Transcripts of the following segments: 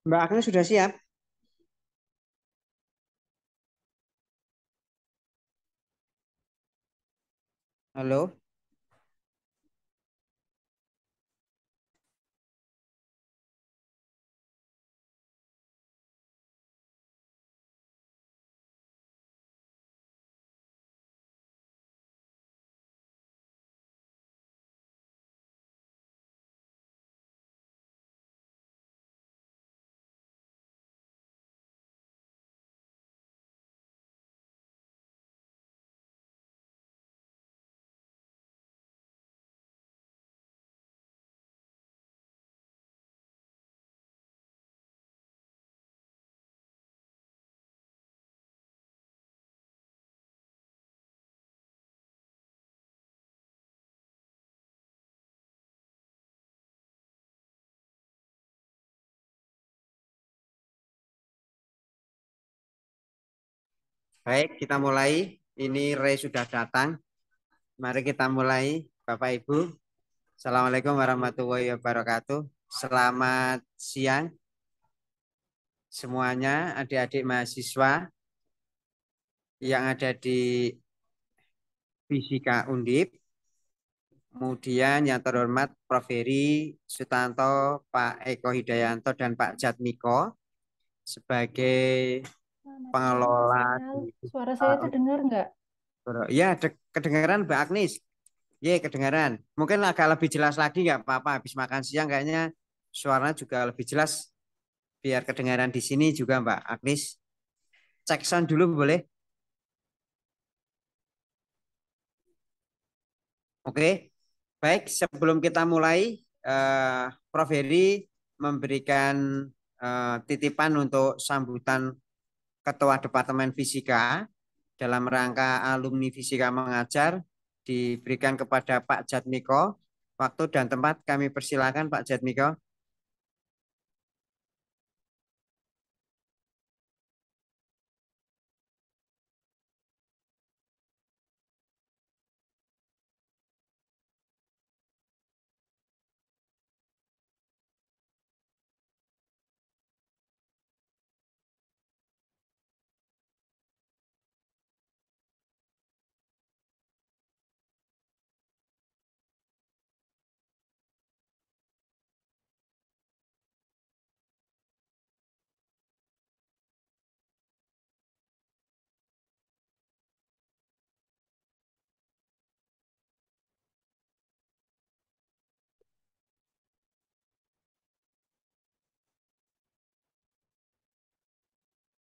Mbak Agnes sudah siap? Halo? Baik, kita mulai. Ini Ray sudah datang. Mari kita mulai, Bapak Ibu. Assalamualaikum warahmatullahi wabarakatuh. Selamat siang semuanya, adik-adik mahasiswa yang ada di Fisika Undip. Kemudian yang terhormat Prof. Heri Sutanto, Pak Eko Hidayanto, dan Pak Jatmiko sebagai Selamat siang, Mas pengelola Rinal. di Suara saya terdengar nggak? Ya, kedengaran Mbak Agnes. Ya, kedengaran. Mungkin agak lebih jelas lagi nggak apa-apa. Habis makan siang kayaknya suaranya juga lebih jelas. Biar kedengaran di sini juga Mbak Agnes. Cek sound dulu boleh? Oke. Baik, sebelum kita mulai, Prof. Heri memberikan titipan untuk sambutan Ketua Departemen Fisika dalam rangka alumni fisika mengajar diberikan kepada Pak Jatmiko. Waktu dan tempat kami persilakan Pak Jatmiko.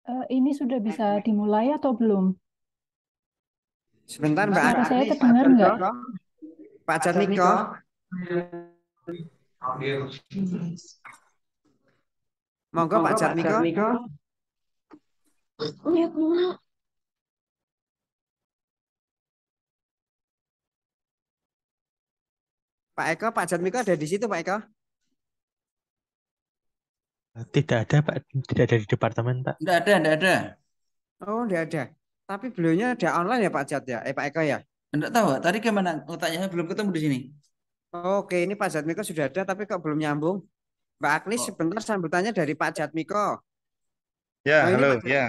Ini sudah bisa dimulai atau belum? Sebentar Mbak Suara saya Agnes, Pak terdengar nggak? Jatmiko. Pak Jatmiko, monggo Pak Jatmiko. Pak Eko, Pak Jatmiko ada di situ Pak Eko? Tidak ada, Pak. Tidak ada di departemen, Pak. Enggak ada. Oh, tidak ada. Tapi beliaunya ada online ya Pak Jat ya? Pak Eko ya? Enggak tahu, tadi gimana? Letaknya saya belum ketemu di sini. Oke, ini Pak Jatmiko sudah ada tapi kok belum nyambung. Mbak Agnes Oh, sebentar sambutannya dari Pak Jatmiko. Ya, Oh, ini Pak halo. Jatmiko. Ya,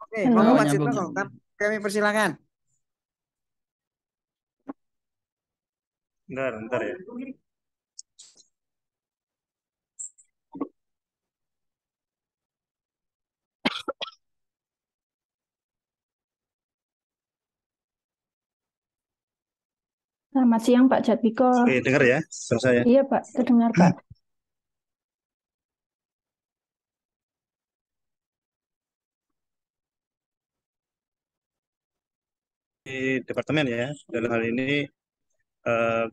Oke, monggo oh Halo. Pak nyambung Jatmiko. nyambung. Kami persilakan. bentar ya. Selamat siang, Pak Jatmiko. Oke, dengar ya, suara saya. Iya, Pak. Terdengar, Pak. Di departemen ya, dalam hal ini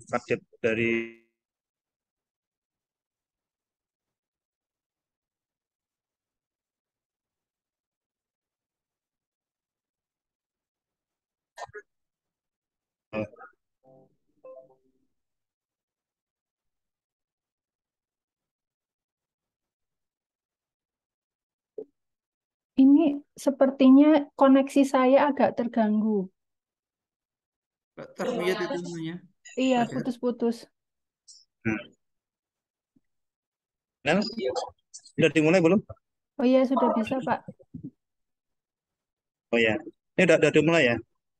Kadep dari Ini sepertinya koneksi saya agak terganggu. Termute itu namanya. Iya, Ada. putus-putus. Hmm. Nel, sudah dimulai belum? Oh iya, sudah bisa, Pak. Oh ya, ini udah dimulai ya.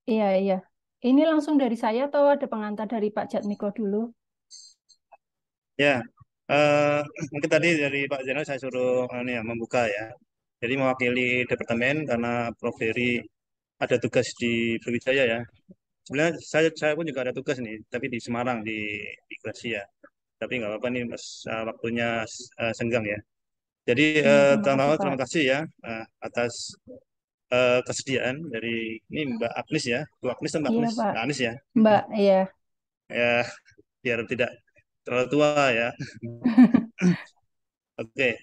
Iya, iya. Ini langsung dari saya atau ada pengantar dari Pak Jatmiko dulu? Ya, eh, mungkin tadi dari Pak Zainal saya suruh ini ya, membuka ya. Jadi mewakili departemen karena Prof. Heri ada tugas di Brawijaya ya. Sebenarnya saya pun juga ada tugas nih, tapi di Semarang di Gracia. Tapi nggak apa-apa nih, Mas, waktunya senggang ya. Jadi Iya, terima kasih, pertama-tama Pak. terima kasih ya atas kesediaan dari ini Mbak Agnes ya. Bu Agnes atau Mbak Iya, Agnes? Pak. Mbak Agnes ya. Mbak, iya. Ya, biar tidak terlalu tua ya. Oke,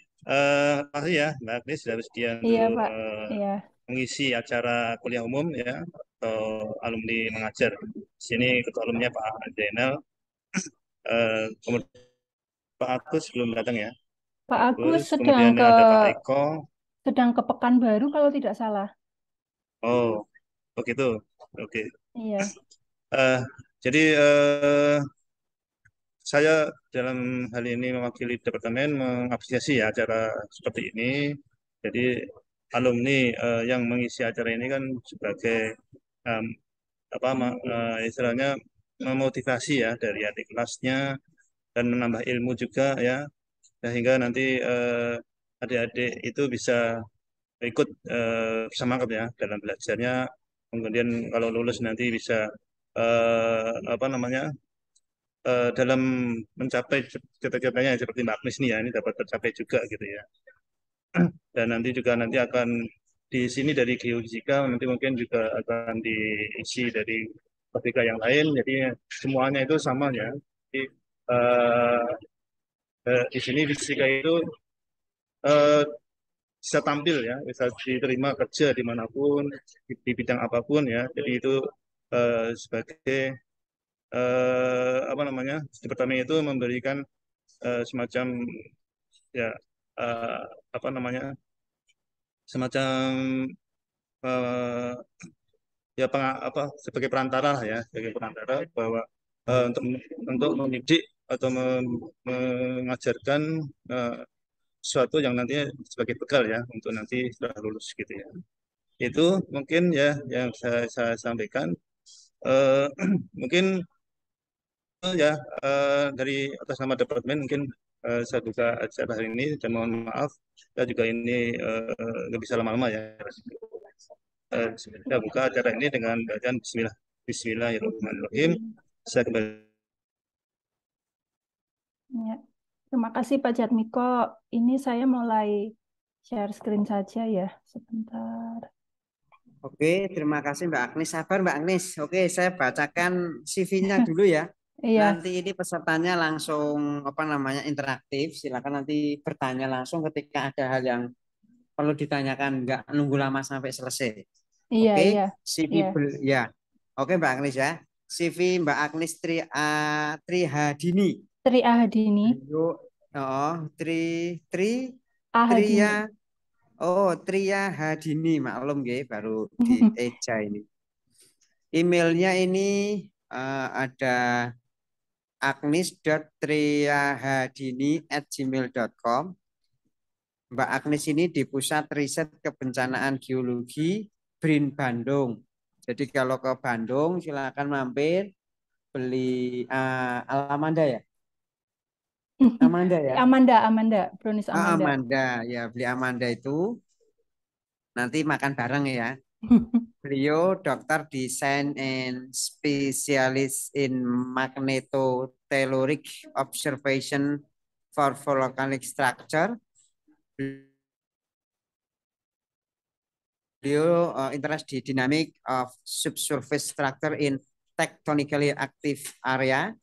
makasih ya Mbak Agnes sudah bersedia Iya, untuk Pak. Iya. mengisi acara kuliah umum ya atau alumni mengajar. Di sini ketua alumni Pak Zainal, kemudian Pak Agus belum datang ya. Pak Pak Agus Agus, kemudian ada Pak Eko. sedang ke Pekanbaru kalau tidak salah. Oh, begitu. Oke. Iya. Eh, jadi saya dalam hal ini mewakili departemen mengapresiasi ya acara seperti ini. Jadi alumni yang mengisi acara ini kan sebagai em, istilahnya memotivasi ya dari adik kelasnya dan menambah ilmu juga ya sehingga nanti adik-adik itu bisa ikut bersemangat ya dalam belajarnya. Kemudian kalau lulus nanti bisa apa namanya dalam mencapai cita-citanya seperti Mbak Agnes ini ya ini dapat tercapai juga gitu ya. Dan nanti akan di sini dari geofisika nanti mungkin juga akan diisi dari topika yang lain. Jadi semuanya itu sama ya. Jadi eh, di sini fisika itu eh, bisa tampil ya, bisa diterima kerja dimanapun di bidang apapun ya. Jadi itu sebagai apa namanya departemen itu memberikan semacam ya eh, apa namanya semacam eh, ya apa sebagai perantara lah ya sebagai perantara bahwa untuk mendidik atau mengajarkan eh, sesuatu yang nantinya sebagai bekal ya untuk nanti setelah lulus gitu ya itu mungkin ya yang saya sampaikan eh, mungkin ya dari atas nama departemen mungkin saya buka acara hari ini dan mohon maaf saya juga ini nggak bisa lama-lama ya. Saya buka acara ini dengan bacaan Bismillah. Bismillahirrahmanirrahim. Saya kembali. Ya. Terima kasih Pak Jatmiko. Ini saya mulai share screen saja ya. Sebentar. Oke, terima kasih Mbak Agnes. Sabar Mbak Agnes. Oke, saya bacakan CV-nya dulu ya. Iya. Nanti ini pesertanya langsung apa namanya interaktif. Silakan nanti bertanya langsung ketika ada hal yang perlu ditanyakan, nggak nunggu lama sampai selesai. Iya, Oke, iya. CV Iya. ya. Oke Mbak Agnes ya. CV Mbak Agnes Trihadini. Tri Ahadini. Beliau, oh, Ahadini. Tria, oh Tria Hadini, maklum ya, baru di Eja ini. Emailnya ini ada agnes.triahadini@gmail.com. Mbak Agnes ini di Pusat Riset Kebencanaan Geologi BRIN Bandung. Jadi kalau ke Bandung silakan mampir beli Alamanda ya. Amanda ya. Amanda, Brownies Amanda. Amanda ya, beli Amanda itu nanti makan bareng ya. Beliau dokter desain and spesialis in magnetotelluric observation for volcanic structure. Beliau interest di dynamic of subsurface structure in tectonically active area.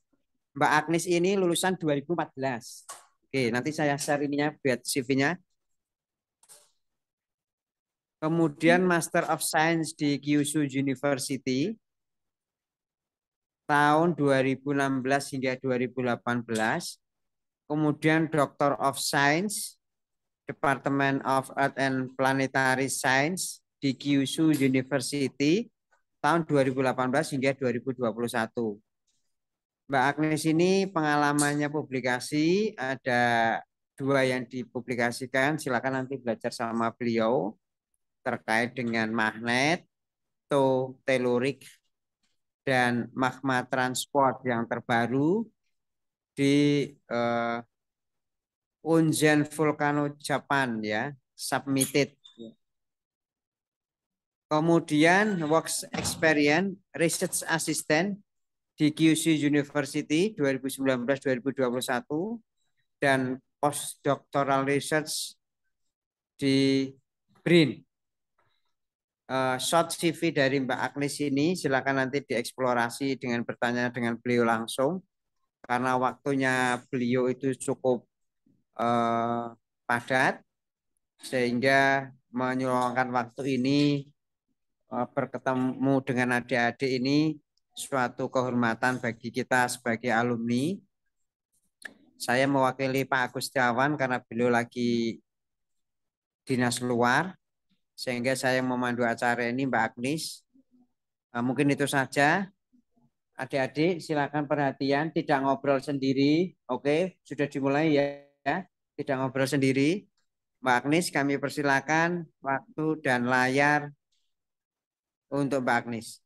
Mbak Agnes ini lulusan 2014. Oke, nanti saya share ininya buat CV-nya. Kemudian Master of Science di Kyushu University tahun 2016 hingga 2018. Kemudian Doctor of Science Department of Earth and Planetary Science di Kyushu University tahun 2018 hingga 2021. Mbak Agnes ini pengalamannya publikasi ada dua yang dipublikasikan, silakan nanti belajar sama beliau terkait dengan magnet, telurik, dan magma transport yang terbaru di Unzen Volcano Japan ya, submitted. Kemudian works experience research assistant di QC University 2019-2021 dan postdoctoral research di BRIN. Short CV dari Mbak Agnes ini silakan nanti dieksplorasi dengan bertanya dengan beliau langsung karena waktunya beliau itu cukup padat sehingga menyuruhkan waktu ini berketemu dengan adik-adik ini suatu kehormatan bagi kita sebagai alumni. Saya mewakili Pak Agus Setiawan karena beliau lagi dinas luar, sehingga saya memandu acara ini Mbak Agnes. Mungkin itu saja. Adik-adik silakan perhatian, tidak ngobrol sendiri. Oke, sudah dimulai ya. Tidak ngobrol sendiri. Mbak Agnes, kami persilakan waktu dan layar untuk Mbak Agnes.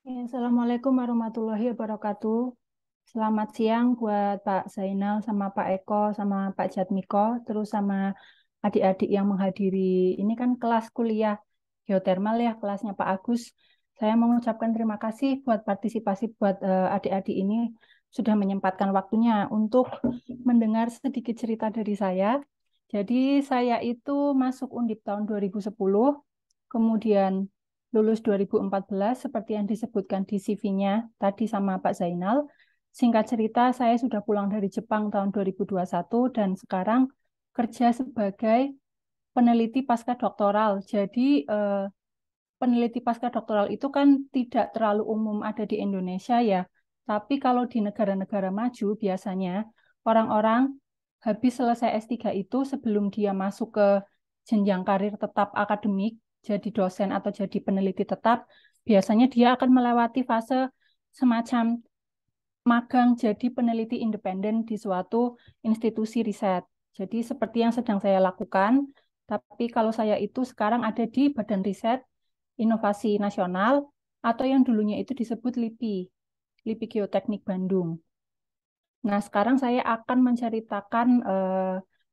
Assalamualaikum warahmatullahi wabarakatuh. Selamat siang buat Pak Zainal sama Pak Eko sama Pak Jatmiko, terus sama adik-adik yang menghadiri. Ini kan kelas kuliah geotermal ya, kelasnya Pak Agus. Saya mengucapkan terima kasih buat partisipasi buat adik-adik ini sudah menyempatkan waktunya untuk mendengar sedikit cerita dari saya. Jadi saya itu masuk Undip tahun 2010, kemudian lulus 2014 seperti yang disebutkan di CV-nya tadi sama Pak Zainal. Singkat cerita, saya sudah pulang dari Jepang tahun 2021 dan sekarang kerja sebagai peneliti pasca doktoral. Jadi peneliti pasca doktoral itu kan tidak terlalu umum ada di Indonesia ya. Tapi kalau di negara-negara maju biasanya orang-orang habis selesai S3 itu sebelum dia masuk ke jenjang karir tetap akademik, jadi dosen atau jadi peneliti tetap, biasanya dia akan melewati fase semacam magang jadi peneliti independen di suatu institusi riset. Jadi seperti yang sedang saya lakukan, tapi kalau saya itu sekarang ada di Badan Riset Inovasi Nasional atau yang dulunya itu disebut LIPI, LIPI Geoteknik Bandung. Nah, sekarang saya akan menceritakan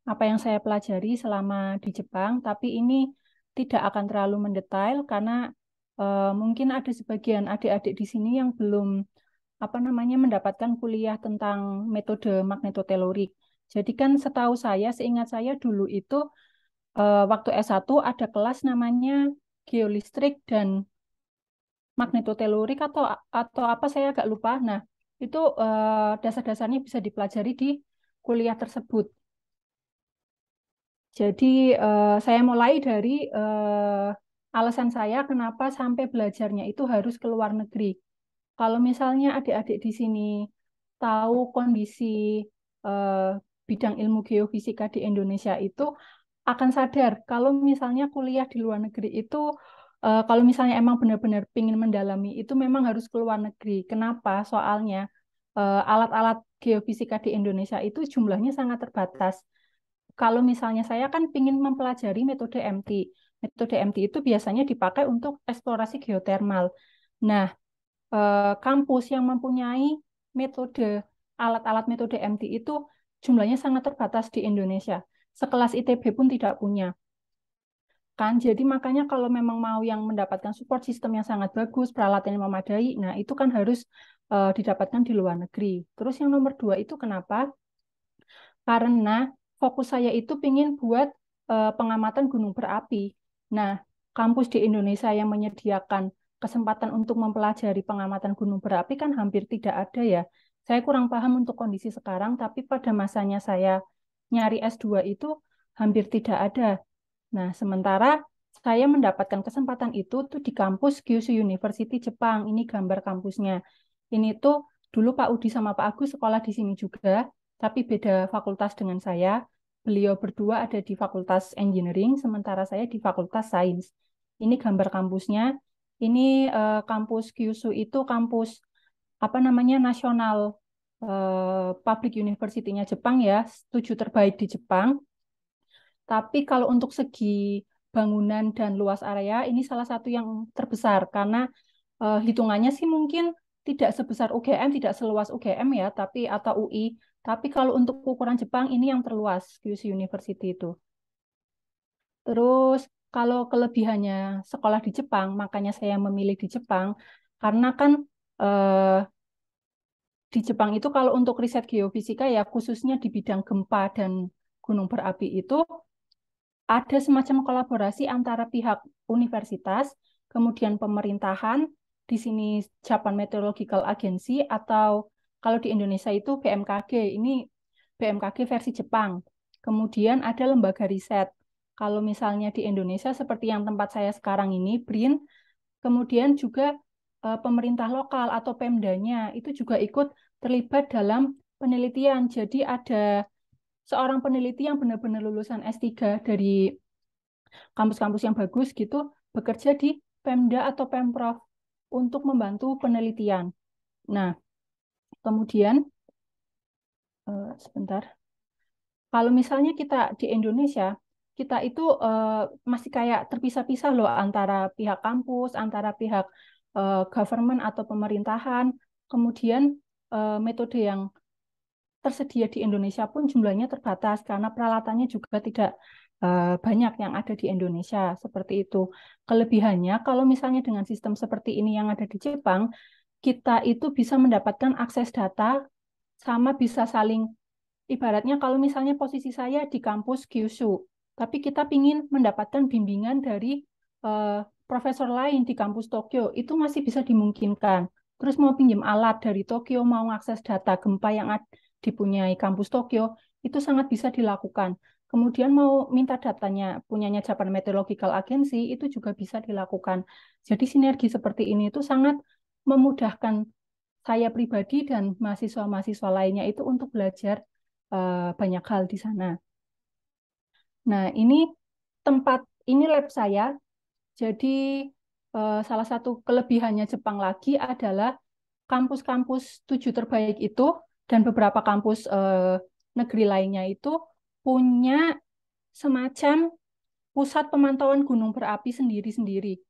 apa yang saya pelajari selama di Jepang, tapi ini tidak akan terlalu mendetail karena mungkin ada sebagian adik-adik di sini yang belum mendapatkan kuliah tentang metode magnetotelurik. Jadi kan setahu saya, seingat saya dulu itu waktu S1 ada kelas namanya geolistrik dan magnetotelurik atau apa saya agak lupa. Nah, itu dasar-dasarnya bisa dipelajari di kuliah tersebut. Jadi saya mulai dari alasan saya kenapa sampai belajarnya itu harus ke luar negeri. Kalau misalnya adik-adik di sini tahu kondisi bidang ilmu geofisika di Indonesia itu akan sadar kalau misalnya kuliah di luar negeri itu kalau misalnya emang benar-benar ingin mendalami itu memang harus ke luar negeri. Kenapa? Soalnya alat-alat geofisika di Indonesia itu jumlahnya sangat terbatas. Kalau misalnya saya kan ingin mempelajari metode MT. Metode MT itu biasanya dipakai untuk eksplorasi geotermal. Nah, kampus yang mempunyai metode alat-alat metode MT itu jumlahnya sangat terbatas di Indonesia. Sekelas ITB pun tidak punya. Kan, jadi makanya kalau memang mau yang mendapatkan support system yang sangat bagus, peralatan yang memadai, nah itu kan harus didapatkan di luar negeri. Terus yang nomor 2 itu kenapa? Karena fokus saya itu ingin buat pengamatan gunung berapi. Nah, kampus di Indonesia yang menyediakan kesempatan untuk mempelajari pengamatan gunung berapi kan hampir tidak ada ya. Saya kurang paham untuk kondisi sekarang, tapi pada masanya saya nyari S2 itu hampir tidak ada. Nah, sementara saya mendapatkan kesempatan itu tuh di kampus Kyushu University Jepang. Ini gambar kampusnya. Ini tuh dulu Pak Udi sama Pak Agus sekolah di sini juga, tapi beda fakultas dengan saya. Beliau berdua ada di Fakultas Engineering, sementara saya di Fakultas Sains. Ini gambar kampusnya. Ini kampus Kyushu itu kampus nasional public university-nya Jepang ya, 7 terbaik di Jepang. Tapi kalau untuk segi bangunan dan luas area, ini salah satu yang terbesar karena hitungannya sih mungkin tidak sebesar UGM, tidak seluas UGM ya, tapi atau UI. Tapi kalau untuk ukuran Jepang ini yang terluas, Kyushu University itu. Terus kalau kelebihannya sekolah di Jepang, makanya saya memilih di Jepang, karena kan eh, di Jepang itu kalau untuk riset geofisika ya khususnya di bidang gempa dan gunung berapi itu ada semacam kolaborasi antara pihak universitas, kemudian pemerintahan, di sini Japan Meteorological Agency atau kalau di Indonesia itu BMKG, ini BMKG versi Jepang. Kemudian ada lembaga riset. Kalau misalnya di Indonesia seperti yang tempat saya sekarang ini, BRIN, kemudian juga pemerintah lokal atau Pemdanya itu juga ikut terlibat dalam penelitian. Jadi ada seorang peneliti yang benar-benar lulusan S3 dari kampus-kampus yang bagus gitu, bekerja di Pemda atau Pemprov untuk membantu penelitian. Nah, kemudian, sebentar. Kalau misalnya kita di Indonesia, kita itu masih kayak terpisah-pisah loh antara pihak kampus, antara pihak government atau pemerintahan. Kemudian metode yang tersedia di Indonesia pun jumlahnya terbatas karena peralatannya juga tidak banyak yang ada di Indonesia. Seperti itu. Kelebihannya kalau misalnya dengan sistem seperti ini yang ada di Jepang, kita itu bisa mendapatkan akses data sama bisa saling ibaratnya kalau misalnya posisi saya di kampus Kyushu, tapi kita ingin mendapatkan bimbingan dari profesor lain di kampus Tokyo, itu masih bisa dimungkinkan. Terus mau pinjam alat dari Tokyo, mau akses data gempa yang dipunyai kampus Tokyo, itu sangat bisa dilakukan. Kemudian mau minta datanya punyanya Japan Meteorological Agency, itu juga bisa dilakukan. Jadi sinergi seperti ini itu sangat memudahkan saya pribadi dan mahasiswa-mahasiswa lainnya itu untuk belajar banyak hal di sana. Nah, ini lab saya. Jadi salah satu kelebihannya Jepang lagi adalah kampus-kampus 7 terbaik itu dan beberapa kampus negeri lainnya itu punya semacam pusat pemantauan gunung berapi sendiri-sendiri.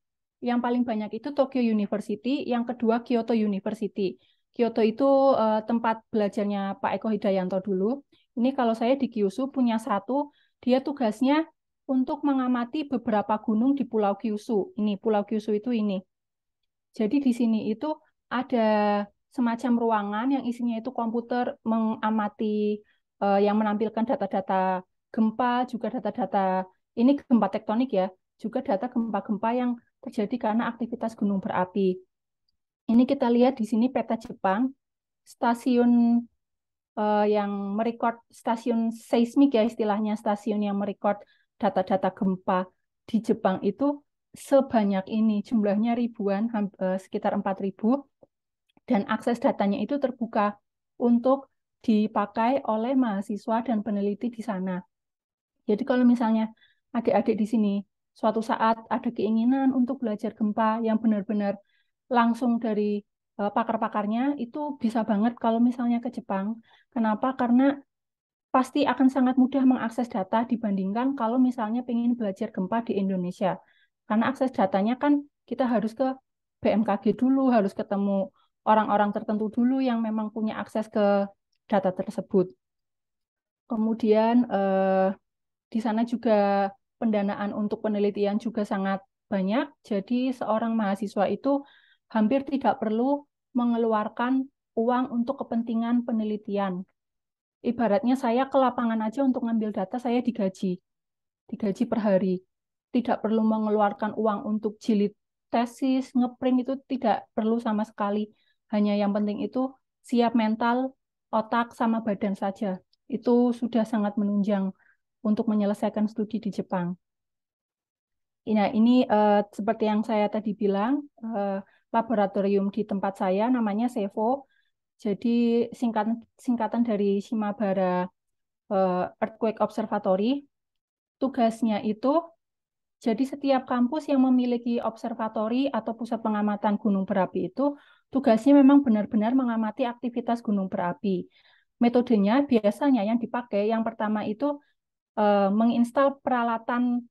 Yang paling banyak itu Tokyo University, yang kedua Kyoto University. Kyoto itu tempat belajarnya Pak Eko Hidayanto dulu. Ini kalau saya di Kyushu punya satu, dia tugasnya untuk mengamati beberapa gunung di Pulau Kyushu. Ini Pulau Kyushu itu ini. Jadi di sini itu ada semacam ruangan yang isinya itu komputer mengamati yang menampilkan data-data gempa, juga data-data ini gempa tektonik ya, juga data gempa-gempa yang terjadi karena aktivitas gunung berapi. Ini kita lihat di sini peta Jepang, stasiun yang merekod stasiun seismik ya istilahnya, stasiun yang merekod data-data gempa di Jepang itu sebanyak ini, jumlahnya ribuan, sekitar 4.000, dan akses datanya itu terbuka untuk dipakai oleh mahasiswa dan peneliti di sana. Jadi kalau misalnya adik-adik di sini suatu saat ada keinginan untuk belajar gempa yang benar-benar langsung dari pakar-pakarnya, itu bisa banget kalau misalnya ke Jepang. Kenapa? Karena pasti akan sangat mudah mengakses data dibandingkan kalau misalnya pengen belajar gempa di Indonesia. Karena akses datanya kan kita harus ke BMKG dulu, harus ketemu orang-orang tertentu dulu yang memang punya akses ke data tersebut. Kemudian di sana juga pendanaan untuk penelitian juga sangat banyak, jadi seorang mahasiswa itu hampir tidak perlu mengeluarkan uang untuk kepentingan penelitian. Ibaratnya saya ke lapangan aja untuk ngambil data, saya digaji per hari. Tidak perlu mengeluarkan uang untuk jilid tesis, ngeprint itu tidak perlu sama sekali. Hanya yang penting itu siap mental, otak, sama badan saja. Itu sudah sangat menunjang untuk menyelesaikan studi di Jepang. Nah, ini seperti yang saya tadi bilang, laboratorium di tempat saya namanya SEVO. Jadi singkatan dari Shimabara Earthquake Observatory. Tugasnya itu, jadi setiap kampus yang memiliki observatori atau pusat pengamatan gunung berapi itu tugasnya memang benar-benar mengamati aktivitas gunung berapi. Metodenya biasanya yang dipakai yang pertama itu menginstal peralatan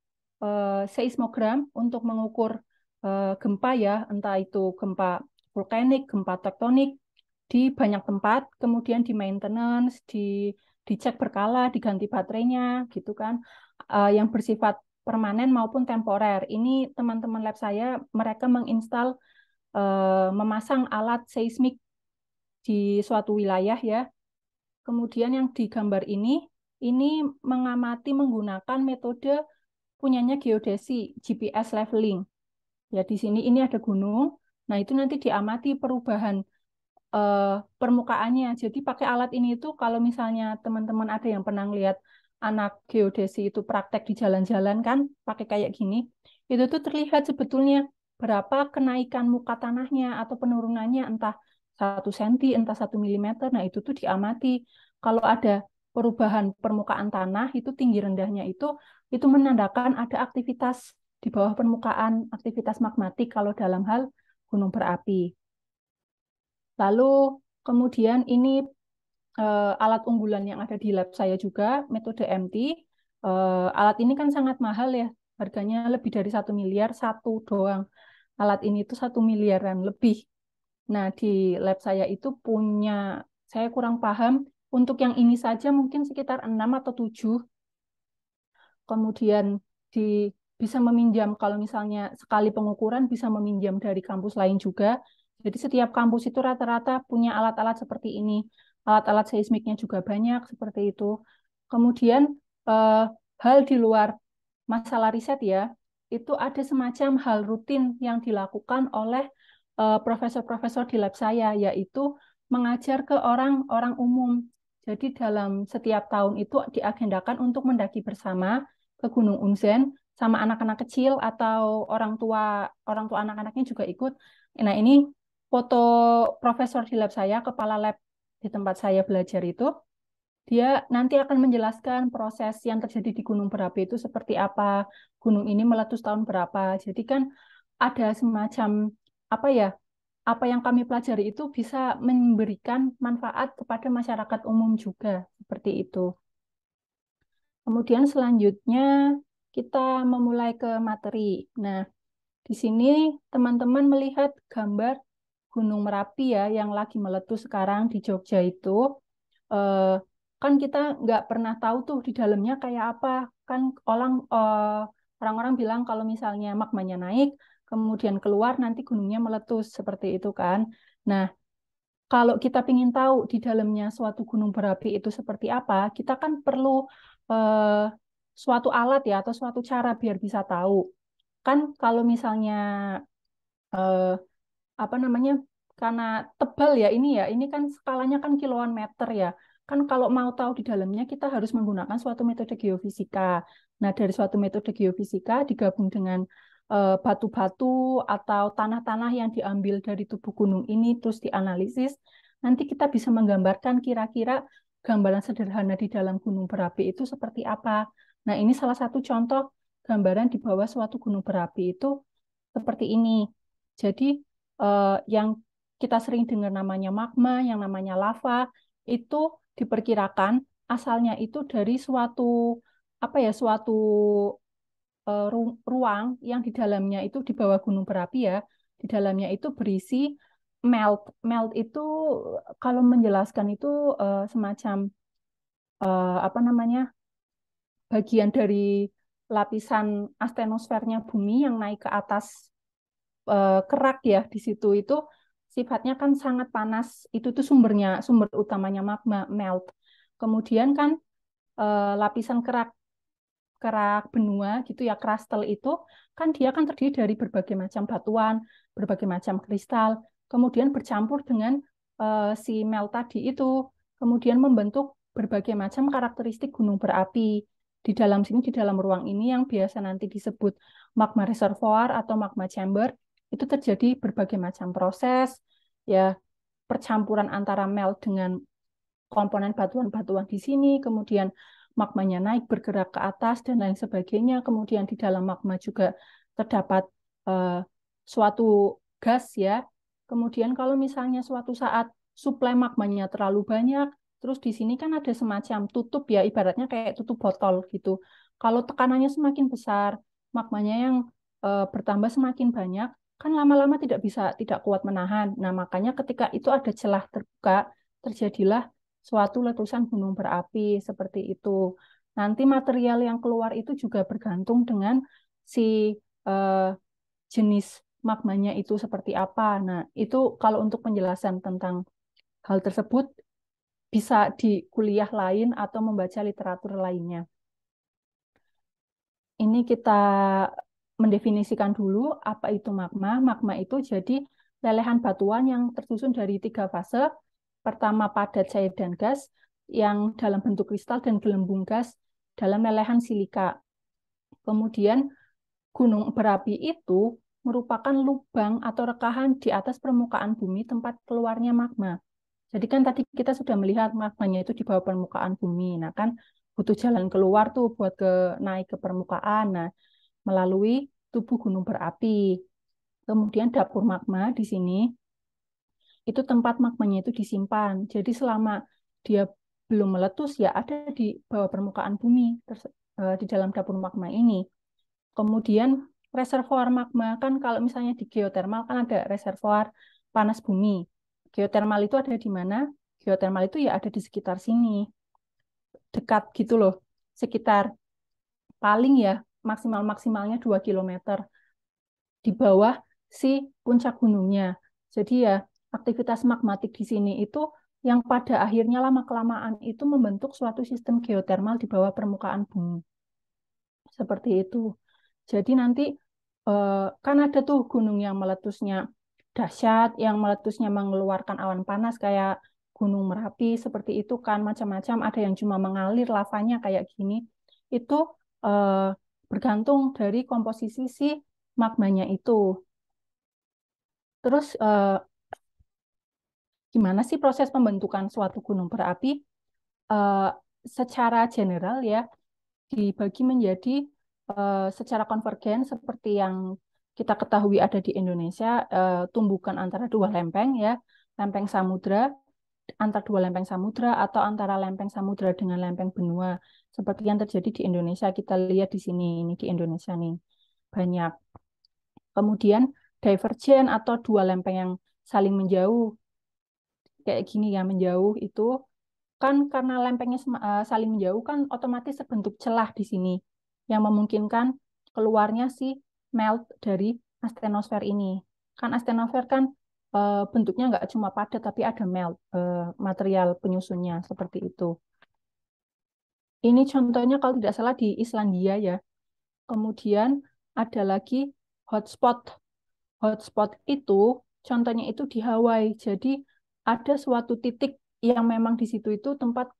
seismogram untuk mengukur gempa ya, entah itu gempa vulkanik, gempa tektonik di banyak tempat, kemudian di maintenance, dicek berkala, diganti baterainya, gitu kan, yang bersifat permanen maupun temporer. Ini teman-teman lab saya, mereka menginstal, memasang alat seismik di suatu wilayah ya. Kemudian yang digambar ini mengamati menggunakan metode punyanya geodesi, GPS leveling. Ya di sini ini ada gunung. Nah itu nanti diamati perubahan permukaannya. Jadi pakai alat ini itu kalau misalnya teman-teman ada yang pernah lihat anak geodesi itu praktek di jalan-jalan kan, pakai kayak gini, itu tuh terlihat sebetulnya berapa kenaikan muka tanahnya atau penurunannya, entah 1 cm, entah 1 mm. Nah itu tuh diamati. Kalau ada perubahan permukaan tanah, itu tinggi rendahnya itu menandakan ada aktivitas di bawah permukaan, aktivitas magmatik kalau dalam hal gunung berapi. Lalu kemudian ini alat unggulan yang ada di lab saya juga, metode MT. Alat ini kan sangat mahal ya, harganya lebih dari 1 miliar, satu doang. Alat ini tuh 1 miliaran lebih. Nah di lab saya itu punya, saya kurang paham, untuk yang ini saja mungkin sekitar 6 atau 7. Kemudian bisa meminjam, kalau misalnya sekali pengukuran bisa meminjam dari kampus lain juga. Jadi setiap kampus itu rata-rata punya alat-alat seperti ini. Alat-alat seismiknya juga banyak seperti itu. Kemudian hal di luar masalah riset ya, itu ada semacam hal rutin yang dilakukan oleh profesor-profesor di lab saya, yaitu mengajar ke orang-orang umum. Jadi dalam setiap tahun itu diagendakan untuk mendaki bersama ke Gunung Unzen sama anak-anak kecil atau orang tua anak-anaknya juga ikut. Nah, ini foto profesor di lab saya, kepala lab di tempat saya belajar itu, dia nanti akan menjelaskan proses yang terjadi di gunung berapi itu seperti apa, gunung ini meletus tahun berapa. Jadi kan ada semacam apa ya, apa yang kami pelajari itu bisa memberikan manfaat kepada masyarakat umum juga, seperti itu. Kemudian selanjutnya kita memulai ke materi. Nah, di sini teman-teman melihat gambar Gunung Merapi ya yang lagi meletus sekarang di Jogja itu. Kan kita nggak pernah tahu tuh di dalamnya kayak apa. Kan orang-orang bilang kalau misalnya magmanya naik, kemudian keluar nanti gunungnya meletus seperti itu kan. Nah, kalau kita ingin tahu di dalamnya suatu gunung berapi itu seperti apa, kita kan perlu suatu alat ya atau suatu cara biar bisa tahu. Kan kalau misalnya eh, apa namanya, karena tebal ya ini kan skalanya kan kiloan meter ya. Kan kalau mau tahu di dalamnya kita harus menggunakan suatu metode geofisika. Nah, dari suatu metode geofisika digabung dengan batu-batu atau tanah-tanah yang diambil dari tubuh gunung ini terus dianalisis, nanti kita bisa menggambarkan kira-kira gambaran sederhana di dalam gunung berapi itu seperti apa. Nah, ini salah satu contoh gambaran di bawah suatu gunung berapi itu seperti ini. Jadi yang kita sering dengar namanya magma, yang namanya lava, itu diperkirakan asalnya itu dari suatu suatu ruang yang di dalamnya itu di bawah gunung berapi ya, di dalamnya itu berisi melt. Melt itu kalau menjelaskan itu semacam apa namanya, bagian dari lapisan astenosfernya bumi yang naik ke atas kerak ya di situ itu sifatnya kan sangat panas. Itu tuh sumber utamanya magma melt. Kemudian kan lapisan kerak benua gitu ya, crustal itu kan dia kan terdiri dari berbagai macam batuan, berbagai macam kristal, kemudian bercampur dengan si melt tadi itu, kemudian membentuk berbagai macam karakteristik gunung berapi. Di dalam sini, di dalam ruang ini yang biasa nanti disebut magma reservoir atau magma chamber, itu terjadi berbagai macam proses, ya percampuran antara melt dengan komponen batuan-batuan di sini, kemudian magmanya naik bergerak ke atas dan lain sebagainya. Kemudian di dalam magma juga terdapat suatu gas ya, Kemudian kalau misalnya suatu saat suplai magmanya terlalu banyak, terus di sini kan ada semacam tutup ya, ibaratnya kayak tutup botol gitu. Kalau tekanannya semakin besar, magmanya yang bertambah semakin banyak, kan lama-lama tidak kuat menahan. Nah, makanya ketika itu ada celah terbuka, terjadilah suatu letusan gunung berapi seperti itu. Nanti material yang keluar itu juga bergantung dengan si jenis magmanya itu seperti apa. Nah, itu kalau untuk penjelasan tentang hal tersebut bisa di kuliah lain atau membaca literatur lainnya. Ini kita mendefinisikan dulu apa itu magma. Magma itu jadi lelehan batuan yang tersusun dari 3 fase. Pertama padat, cair, dan gas yang dalam bentuk kristal dan gelembung gas dalam lelehan silika. Kemudian gunung berapi itu merupakan lubang atau rekahan di atas permukaan bumi tempat keluarnya magma. Jadi kan tadi kita sudah melihat magmanya itu di bawah permukaan bumi. Nah kan butuh jalan keluar tuh buat naik ke permukaan. Nah, melalui tubuh gunung berapi. Kemudian dapur magma di sini itu tempat magmanya itu disimpan. Jadi selama dia belum meletus ya ada di bawah permukaan bumi di dalam dapur magma ini. Kemudian reservoir magma kan kalau misalnya di geotermal kan ada reservoir panas bumi. Geotermal itu ada di mana? Geotermal itu ya ada di sekitar sini. Dekat gitu loh. Sekitar paling ya maksimalnya 2 km di bawah si puncak gunungnya. Jadi ya aktivitas magmatik di sini itu yang pada akhirnya lama-kelamaan itu membentuk suatu sistem geotermal di bawah permukaan bumi. Seperti itu. Jadi nanti kan ada tuh gunung yang meletusnya dahsyat, yang meletusnya mengeluarkan awan panas kayak Gunung Merapi, seperti itu kan macam-macam. Ada yang cuma mengalir lavanya kayak gini. Itu bergantung dari komposisi si magmanya itu. Terus gimana sih proses pembentukan suatu gunung berapi? Secara general ya dibagi menjadi secara konvergen seperti yang kita ketahui ada di Indonesia, tumbukan antara 2 lempeng ya, lempeng samudra, antara 2 lempeng samudra atau antara lempeng samudra dengan lempeng benua. Seperti yang terjadi di Indonesia, kita lihat di sini, ini di Indonesia nih, banyak. Kemudian divergen atau 2 lempeng yang saling menjauh, kayak gini ya, menjauh itu kan karena lempengnya saling menjauh kan otomatis terbentuk celah di sini yang memungkinkan keluarnya si melt dari astenosfer ini. Kan astenosfer kan bentuknya nggak cuma padat tapi ada melt material penyusunnya seperti itu. Ini contohnya kalau tidak salah di Islandia ya. Kemudian ada lagi hotspot. Hotspot itu contohnya itu di Hawaii. Jadi ada suatu titik yang memang di situ itu tempat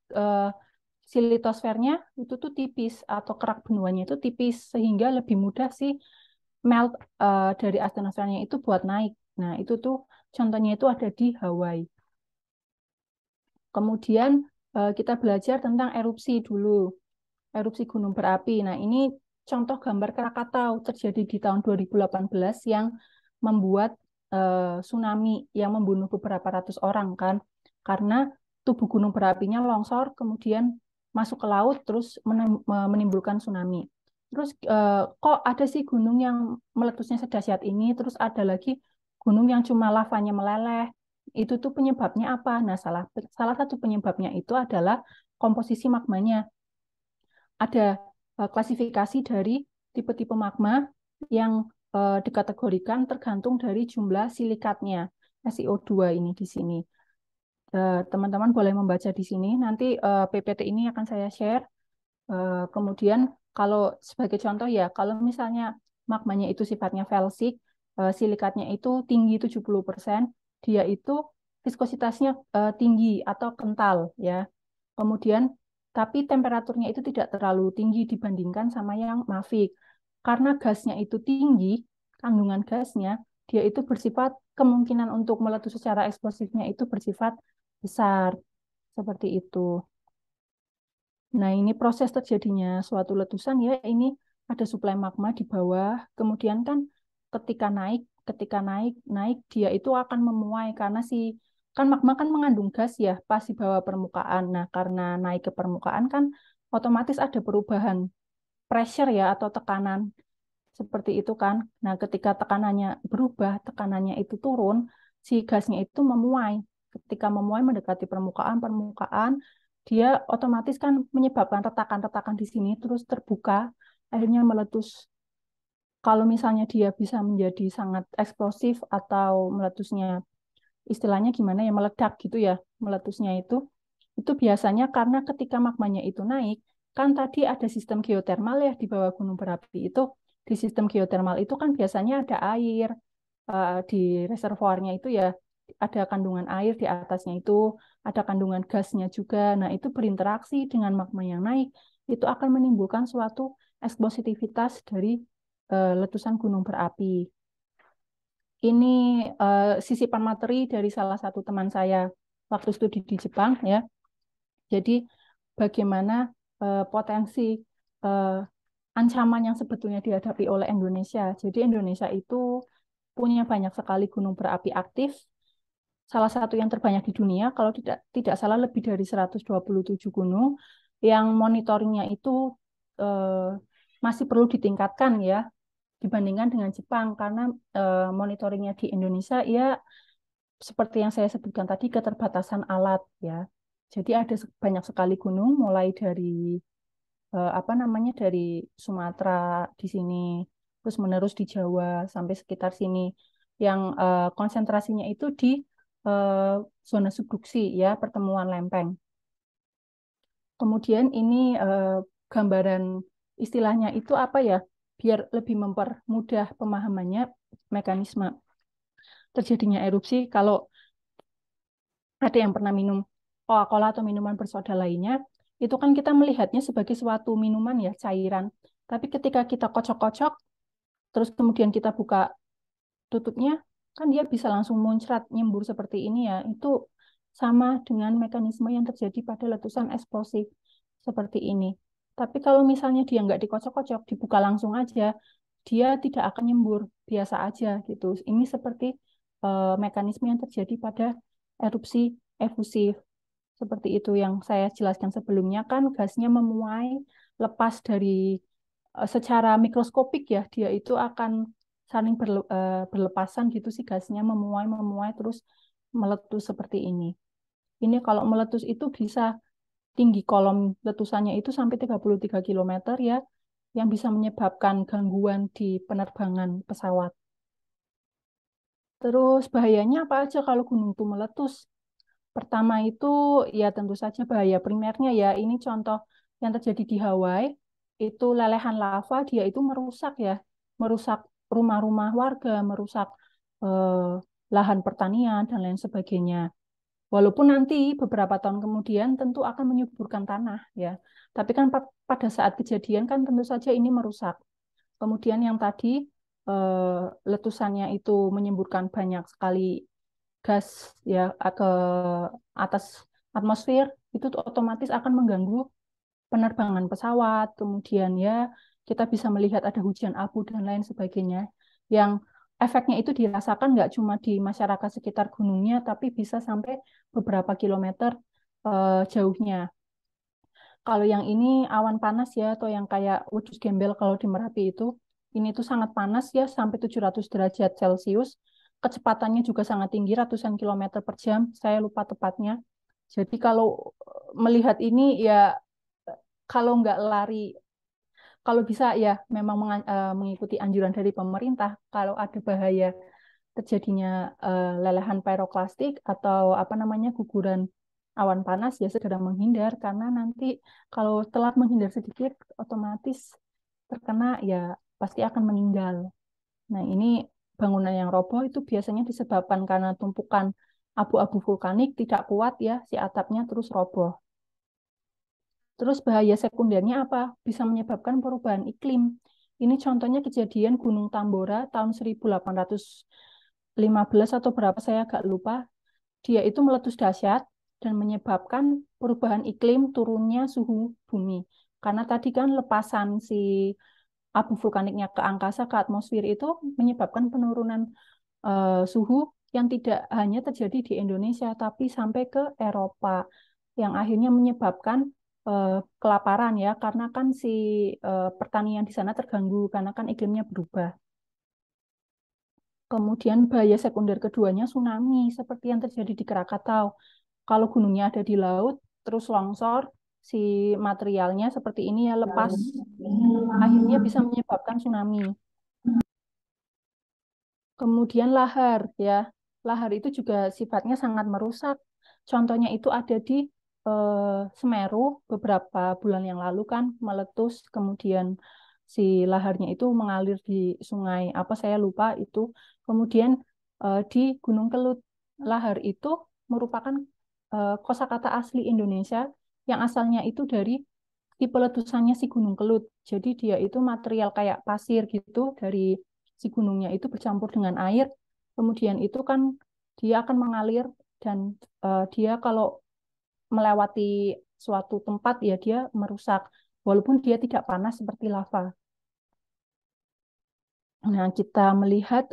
si litosfernya itu tuh tipis atau kerak benuanya itu tipis sehingga lebih mudah si melt dari astenosfernya itu buat naik. Nah, itu tuh contohnya itu ada di Hawaii. Kemudian kita belajar tentang erupsi dulu. Erupsi gunung berapi. Nah, ini contoh gambar Krakatau terjadi di tahun 2018 yang membuat tsunami yang membunuh beberapa ratus orang kan. Karena tubuh gunung berapinya longsor kemudian masuk ke laut terus menimbulkan tsunami. Terus kok ada sih gunung yang meletusnya sedahsyat ini, terus ada lagi gunung yang cuma lavanya meleleh. Itu tuh penyebabnya apa? Nah, salah satu penyebabnya itu adalah komposisi magmanya. Ada klasifikasi dari tipe-tipe magma yang dikategorikan tergantung dari jumlah silikatnya, SiO2 ini di sini. Teman-teman boleh membaca di sini. Nanti PPT ini akan saya share. Kemudian kalau sebagai contoh ya, kalau misalnya magmanya itu sifatnya felsik, silikatnya itu tinggi 70%, dia itu viskositasnya tinggi atau kental ya. Kemudian tapi temperaturnya itu tidak terlalu tinggi dibandingkan sama yang mafic. Karena gasnya itu tinggi, kandungan gasnya, dia itu bersifat kemungkinan untuk meletus secara eksplosifnya itu bersifat besar. Seperti itu. Nah, ini proses terjadinya suatu letusan ya, ini ada suplai magma di bawah, kemudian kan ketika naik ketika naik dia itu akan memuai karena kan magma kan mengandung gas ya pas di bawah permukaan. Nah, karena naik ke permukaan kan otomatis ada perubahan pressure ya atau tekanan seperti itu kan. Nah, ketika tekanannya berubah, tekanannya itu turun, si gasnya itu memuai. Ketika memuai mendekati permukaan, dia otomatis kan menyebabkan retakan-retakan di sini terus terbuka, akhirnya meletus. Kalau misalnya dia bisa menjadi sangat eksplosif atau meletusnya istilahnya gimana ya, meledak gitu ya, meletusnya itu biasanya karena ketika magmanya itu naik, kan tadi ada sistem geotermal ya di bawah gunung berapi itu. Di sistem geotermal itu kan biasanya ada air, di reservoirnya itu ya ada kandungan air di atasnya itu, ada kandungan gasnya juga. Nah, itu berinteraksi dengan magma yang naik, itu akan menimbulkan suatu eksplosivitas dari letusan gunung berapi. Ini sisipan materi dari salah satu teman saya waktu studi di Jepang ya. Jadi bagaimana potensi ancaman yang sebetulnya dihadapi oleh Indonesia. Jadi Indonesia itu punya banyak sekali gunung berapi aktif. Salah satu yang terbanyak di dunia, kalau tidak salah lebih dari 127 gunung, yang monitoringnya itu masih perlu ditingkatkan ya dibandingkan dengan Jepang, karena monitoringnya di Indonesia ya seperti yang saya sebutkan tadi, keterbatasan alat ya. Jadi ada banyak sekali gunung mulai dari dari Sumatera di sini terus menerus di Jawa sampai sekitar sini yang konsentrasinya itu di zona subduksi ya, pertemuan lempeng. Kemudian ini gambaran istilahnya itu apa ya, biar lebih mempermudah pemahamannya mekanisme terjadinya erupsi. Kalau ada yang pernah minum Coca-Cola atau minuman bersoda lainnya, itu kan kita melihatnya sebagai suatu minuman ya, cairan. Tapi ketika kita kocok-kocok, terus kemudian kita buka tutupnya, kan dia bisa langsung muncrat, nyembur seperti ini ya. Itu sama dengan mekanisme yang terjadi pada letusan eksplosif seperti ini. Tapi kalau misalnya dia nggak dikocok-kocok, dibuka langsung aja, dia tidak akan nyembur, biasa aja gitu. Ini seperti mekanisme yang terjadi pada erupsi efusif. Seperti itu yang saya jelaskan sebelumnya, kan gasnya memuai lepas dari secara mikroskopik ya, dia itu akan saling berlepasan gitu sih, gasnya memuai terus meletus seperti ini. Ini kalau meletus itu bisa tinggi kolom letusannya itu sampai 33 km ya, yang bisa menyebabkan gangguan di penerbangan pesawat. Terus bahayanya apa aja kalau gunung itu meletus? Pertama itu ya tentu saja bahaya primernya ya, ini contoh yang terjadi di Hawaii, itu lelehan lava dia itu merusak ya, merusak rumah-rumah warga, merusak lahan pertanian dan lain sebagainya. Walaupun nanti beberapa tahun kemudian tentu akan menyuburkan tanah ya. Tapi kan pada saat kejadian kan tentu saja ini merusak. Kemudian yang tadi letusannya itu menyemburkan banyak sekali gas ya ke atas atmosfer, itu otomatis akan mengganggu penerbangan pesawat. Kemudian ya kita bisa melihat ada hujan abu dan lain sebagainya yang efeknya itu dirasakan nggak cuma di masyarakat sekitar gunungnya, tapi bisa sampai beberapa kilometer jauhnya. Kalau yang ini awan panas ya, atau yang kayak wedus gembel kalau di Merapi itu, ini tuh sangat panas ya, sampai 700 derajat Celcius. Kecepatannya juga sangat tinggi, ratusan kilometer per jam, saya lupa tepatnya. Jadi kalau melihat ini ya, kalau nggak lari, kalau bisa ya memang mengikuti anjuran dari pemerintah, kalau ada bahaya terjadinya lelehan pyroklastik atau apa namanya guguran awan panas ya segera menghindar, karena nanti kalau telat menghindar sedikit otomatis terkena ya pasti akan meninggal. Nah, ini bangunan yang roboh itu biasanya disebabkan karena tumpukan abu-abu vulkanik tidak kuat ya si atapnya terus roboh. Terus bahaya sekundernya apa? Bisa menyebabkan perubahan iklim. Ini contohnya kejadian Gunung Tambora tahun 1815 atau berapa saya agak lupa. Dia itu meletus dahsyat dan menyebabkan perubahan iklim, turunnya suhu bumi. Karena tadi kan lepasan si abu vulkaniknya ke angkasa, ke atmosfer itu menyebabkan penurunan suhu yang tidak hanya terjadi di Indonesia, tapi sampai ke Eropa, yang akhirnya menyebabkan kelaparan ya, karena kan si pertanian di sana terganggu, karena kan iklimnya berubah. Kemudian bahaya sekunder keduanya tsunami, seperti yang terjadi di Krakatau. Kalau gunungnya ada di laut, terus longsor, si materialnya seperti ini ya lepas, akhirnya bisa menyebabkan tsunami. Kemudian lahar ya, lahar itu juga sifatnya sangat merusak. Contohnya itu ada di Semeru beberapa bulan yang lalu kan meletus, kemudian si laharnya itu mengalir di sungai apa saya lupa itu. Kemudian di Gunung Kelut, lahar itu merupakan kosakata asli Indonesia yang asalnya itu dari tipe letusannya si Gunung Kelut. Jadi dia itu material kayak pasir gitu dari si gunungnya itu bercampur dengan air. Kemudian itu kan dia akan mengalir dan dia kalau melewati suatu tempat ya dia merusak walaupun dia tidak panas seperti lava. Nah, kita melihat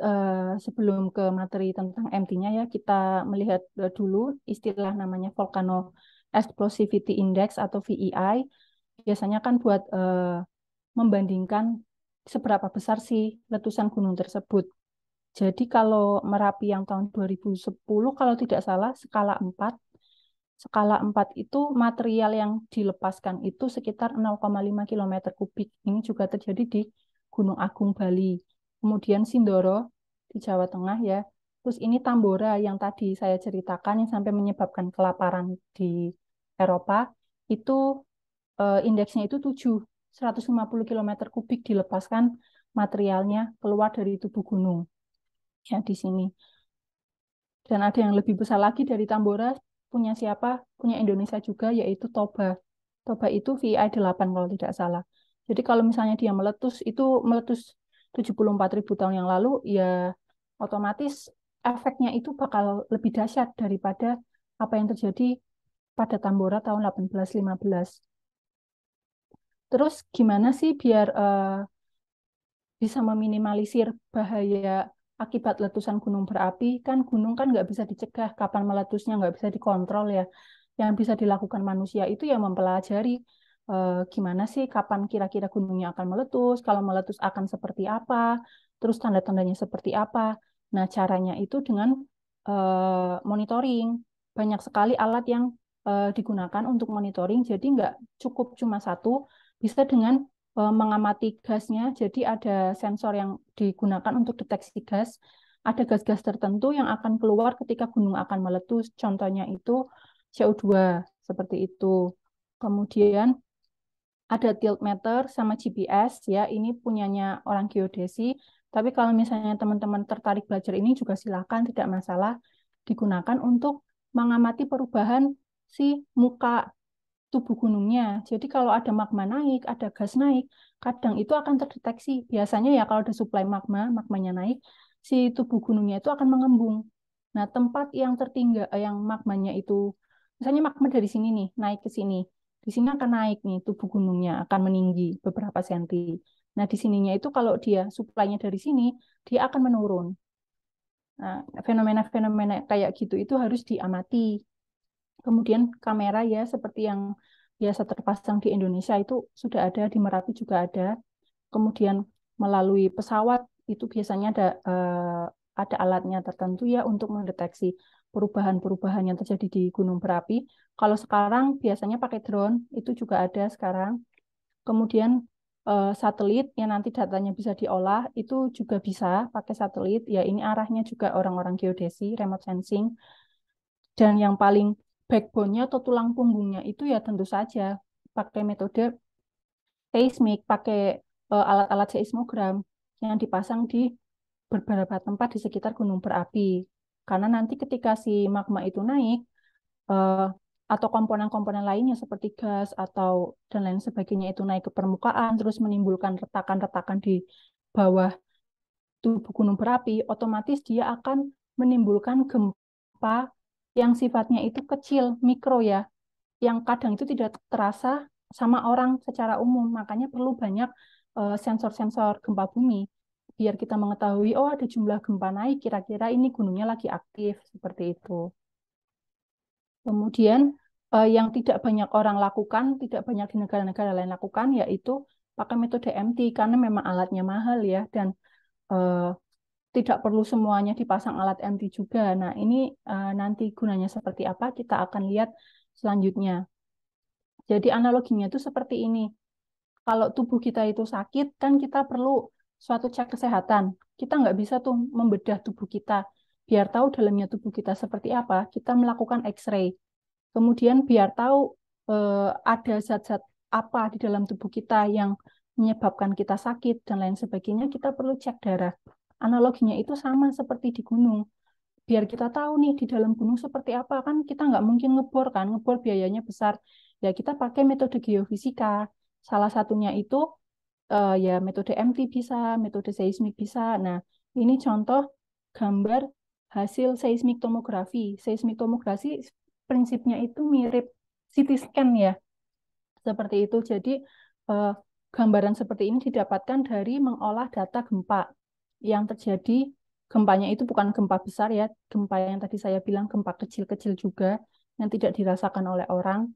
sebelum ke materi tentang MT-nya ya, kita melihat dulu istilah namanya Volcano Explosivity Index atau VEI. Biasanya kan buat membandingkan seberapa besar sih letusan gunung tersebut. Jadi kalau Merapi yang tahun 2010 kalau tidak salah skala 4. Skala 4 itu material yang dilepaskan itu sekitar 0,5 km kubik. Ini juga terjadi di Gunung Agung Bali. Kemudian Sindoro di Jawa Tengah ya. Terus ini Tambora yang tadi saya ceritakan yang sampai menyebabkan kelaparan di Eropa. Itu indeksnya itu 7. 150 km kubik dilepaskan materialnya keluar dari tubuh gunung. Ya, di sini. Dan ada yang lebih besar lagi dari Tambora, punya siapa? Punya Indonesia juga, yaitu Toba. Toba itu VI 8 kalau tidak salah. Jadi kalau misalnya dia meletus, itu meletus 74.000 tahun yang lalu, ya otomatis efeknya itu bakal lebih dahsyat daripada apa yang terjadi pada Tambora tahun 1815. Terus gimana sih biar bisa meminimalisir bahaya akibat letusan gunung berapi? Kan gunung kan nggak bisa dicegah, kapan meletusnya nggak bisa dikontrol ya. Yang bisa dilakukan manusia itu ya mempelajari gimana sih kapan kira-kira gunungnya akan meletus, kalau meletus akan seperti apa, terus tanda-tandanya seperti apa. Nah, caranya itu dengan monitoring. Banyak sekali alat yang digunakan untuk monitoring, jadi nggak cukup cuma satu, bisa dengan mengamati gasnya. Jadi ada sensor yang digunakan untuk deteksi gas. Ada gas-gas tertentu yang akan keluar ketika gunung akan meletus. Contohnya itu CO2 seperti itu. Kemudian ada tilt meter sama GPS ya. Ini punyanya orang geodesi. Tapi kalau misalnya teman-teman tertarik belajar ini juga silakan, tidak masalah, digunakan untuk mengamati perubahan si muka tubuh gunungnya. Jadi kalau ada magma naik, ada gas naik, kadang itu akan terdeteksi. Biasanya ya kalau ada suplai magma, magmanya naik, si tubuh gunungnya itu akan mengembung. Nah, tempat yang tertinggal, yang magmanya itu, misalnya magma dari sini nih, naik ke sini. Di sini akan naik nih, tubuh gunungnya akan meninggi beberapa senti. Nah, di sininya itu kalau dia suplainya dari sini, dia akan menurun. Nah, fenomena-fenomena kayak gitu itu harus diamati. Kemudian kamera ya seperti yang biasa terpasang di Indonesia itu sudah ada, di Merapi juga ada. Kemudian melalui pesawat itu biasanya ada alatnya tertentu ya untuk mendeteksi perubahan-perubahan yang terjadi di gunung berapi. Kalau sekarang biasanya pakai drone, itu juga ada sekarang. Kemudian satelit yang nanti datanya bisa diolah, itu juga bisa pakai satelit. Ya ini arahnya juga orang-orang geodesi, remote sensing. Dan yang paling backbone-nya atau tulang punggungnya itu ya tentu saja pakai metode seismik, pakai alat-alat seismogram yang dipasang di beberapa tempat di sekitar gunung berapi. Karena nanti ketika si magma itu naik, atau komponen-komponen lainnya seperti gas atau dan lain sebagainya itu naik ke permukaan, terus menimbulkan retakan-retakan di bawah tubuh gunung berapi, otomatis dia akan menimbulkan gempa yang sifatnya itu kecil, mikro ya, yang kadang itu tidak terasa sama orang secara umum. Makanya perlu banyak sensor-sensor gempa bumi. biar kita mengetahui, oh ada jumlah gempa naik, kira-kira ini gunungnya lagi aktif, seperti itu. Kemudian yang tidak banyak orang lakukan, tidak banyak di negara-negara lain lakukan, yaitu pakai metode MT, karena memang alatnya mahal ya, dan tidak perlu semuanya dipasang alat MT juga. Nah, ini nanti gunanya seperti apa, kita akan lihat selanjutnya. Jadi analoginya itu seperti ini. Kalau tubuh kita itu sakit, kan kita perlu suatu cek kesehatan. Kita nggak bisa tuh membedah tubuh kita. Biar tahu dalamnya tubuh kita seperti apa, kita melakukan X-ray. Kemudian biar tahu ada zat-zat apa di dalam tubuh kita yang menyebabkan kita sakit dan lain sebagainya, kita perlu cek darah. Analoginya itu sama seperti di gunung. Biar kita tahu nih di dalam gunung seperti apa, kan kita nggak mungkin ngebor kan, ngebor biayanya besar. Ya kita pakai metode geofisika. Salah satunya itu ya metode MT bisa, metode seismik bisa. Nah, ini contoh gambar hasil seismik tomografi. Seismik tomografi prinsipnya itu mirip CT scan ya, seperti itu. Jadi gambaran seperti ini didapatkan dari mengolah data gempa yang terjadi. Gempanya itu bukan gempa besar ya, gempa yang tadi saya bilang gempa kecil-kecil juga yang tidak dirasakan oleh orang.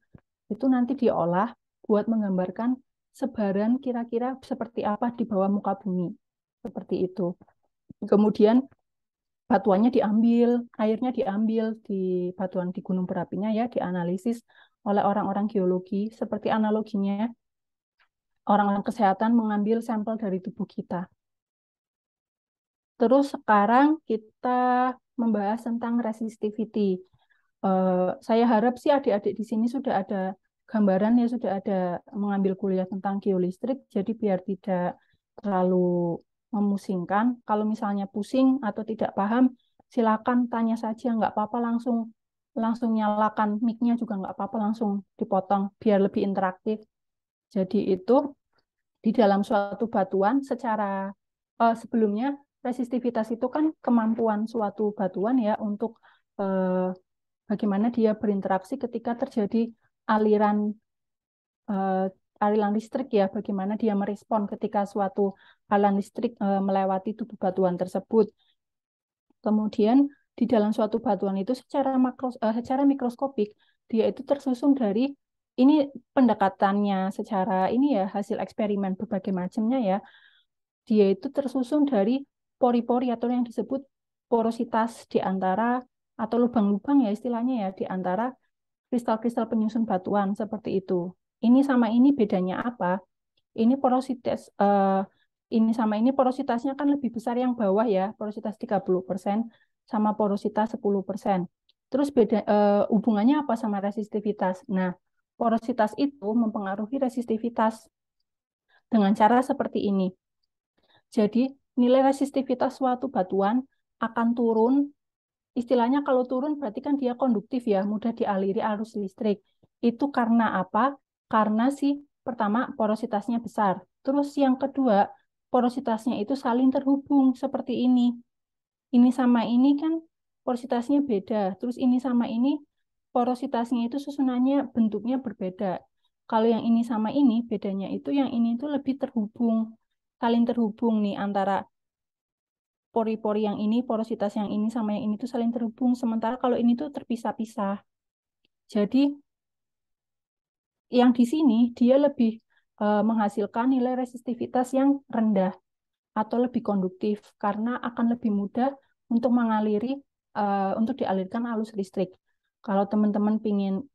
Itu nanti diolah buat menggambarkan sebaran kira-kira seperti apa di bawah muka bumi. Seperti itu. Kemudian batuannya diambil, airnya diambil di batuan di gunung berapinya ya, dianalisis oleh orang-orang geologi. Seperti analoginya orang-orang kesehatan mengambil sampel dari tubuh kita. Terus sekarang kita membahas tentang resistivity. Saya harap sih adik-adik di sini sudah ada gambaran ya, sudah ada mengambil kuliah tentang geolistrik, jadi biar tidak terlalu memusingkan. Kalau misalnya pusing atau tidak paham, silakan tanya saja, nggak apa-apa langsung nyalakan mic-nya juga nggak apa-apa, langsung dipotong biar lebih interaktif. Jadi itu di dalam suatu batuan secara sebelumnya resistivitas itu kan kemampuan suatu batuan ya untuk bagaimana dia berinteraksi ketika terjadi aliran aliran listrik ya, bagaimana dia merespon ketika suatu aliran listrik melewati tubuh batuan tersebut. Kemudian di dalam suatu batuan itu secara mikroskopik dia itu tersusun dari ini pendekatannya secara ini ya hasil eksperimen berbagai macamnya ya. Dia itu tersusun dari pori-pori atau yang disebut porositas di antara atau lubang-lubang ya istilahnya ya di antara kristal-kristal penyusun batuan seperti itu. Ini sama ini bedanya apa? Ini porositas ini sama ini porositasnya kan lebih besar yang bawah ya, porositas 30% sama porositas 10%. Terus beda hubungannya apa sama resistivitas? Nah, porositas itu mempengaruhi resistivitas dengan cara seperti ini. Jadi, nilai resistivitas suatu batuan akan turun. Istilahnya kalau turun berarti kan dia konduktif ya, mudah dialiri arus listrik. Itu karena apa? Karena pertama porositasnya besar. Terus yang kedua, porositasnya itu saling terhubung seperti ini. Ini sama ini kan porositasnya beda. Terus ini sama ini porositasnya itu susunannya bentuknya berbeda. Kalau yang ini sama ini bedanya itu yang ini itu lebih terhubung, saling terhubung nih antara pori-pori yang ini, porositas yang ini sama yang ini tuh saling terhubung. Sementara kalau ini tuh terpisah-pisah. Jadi yang di sini dia lebih menghasilkan nilai resistivitas yang rendah atau lebih konduktif karena akan lebih mudah untuk mengaliri untuk dialirkan arus listrik. Kalau teman-teman ingin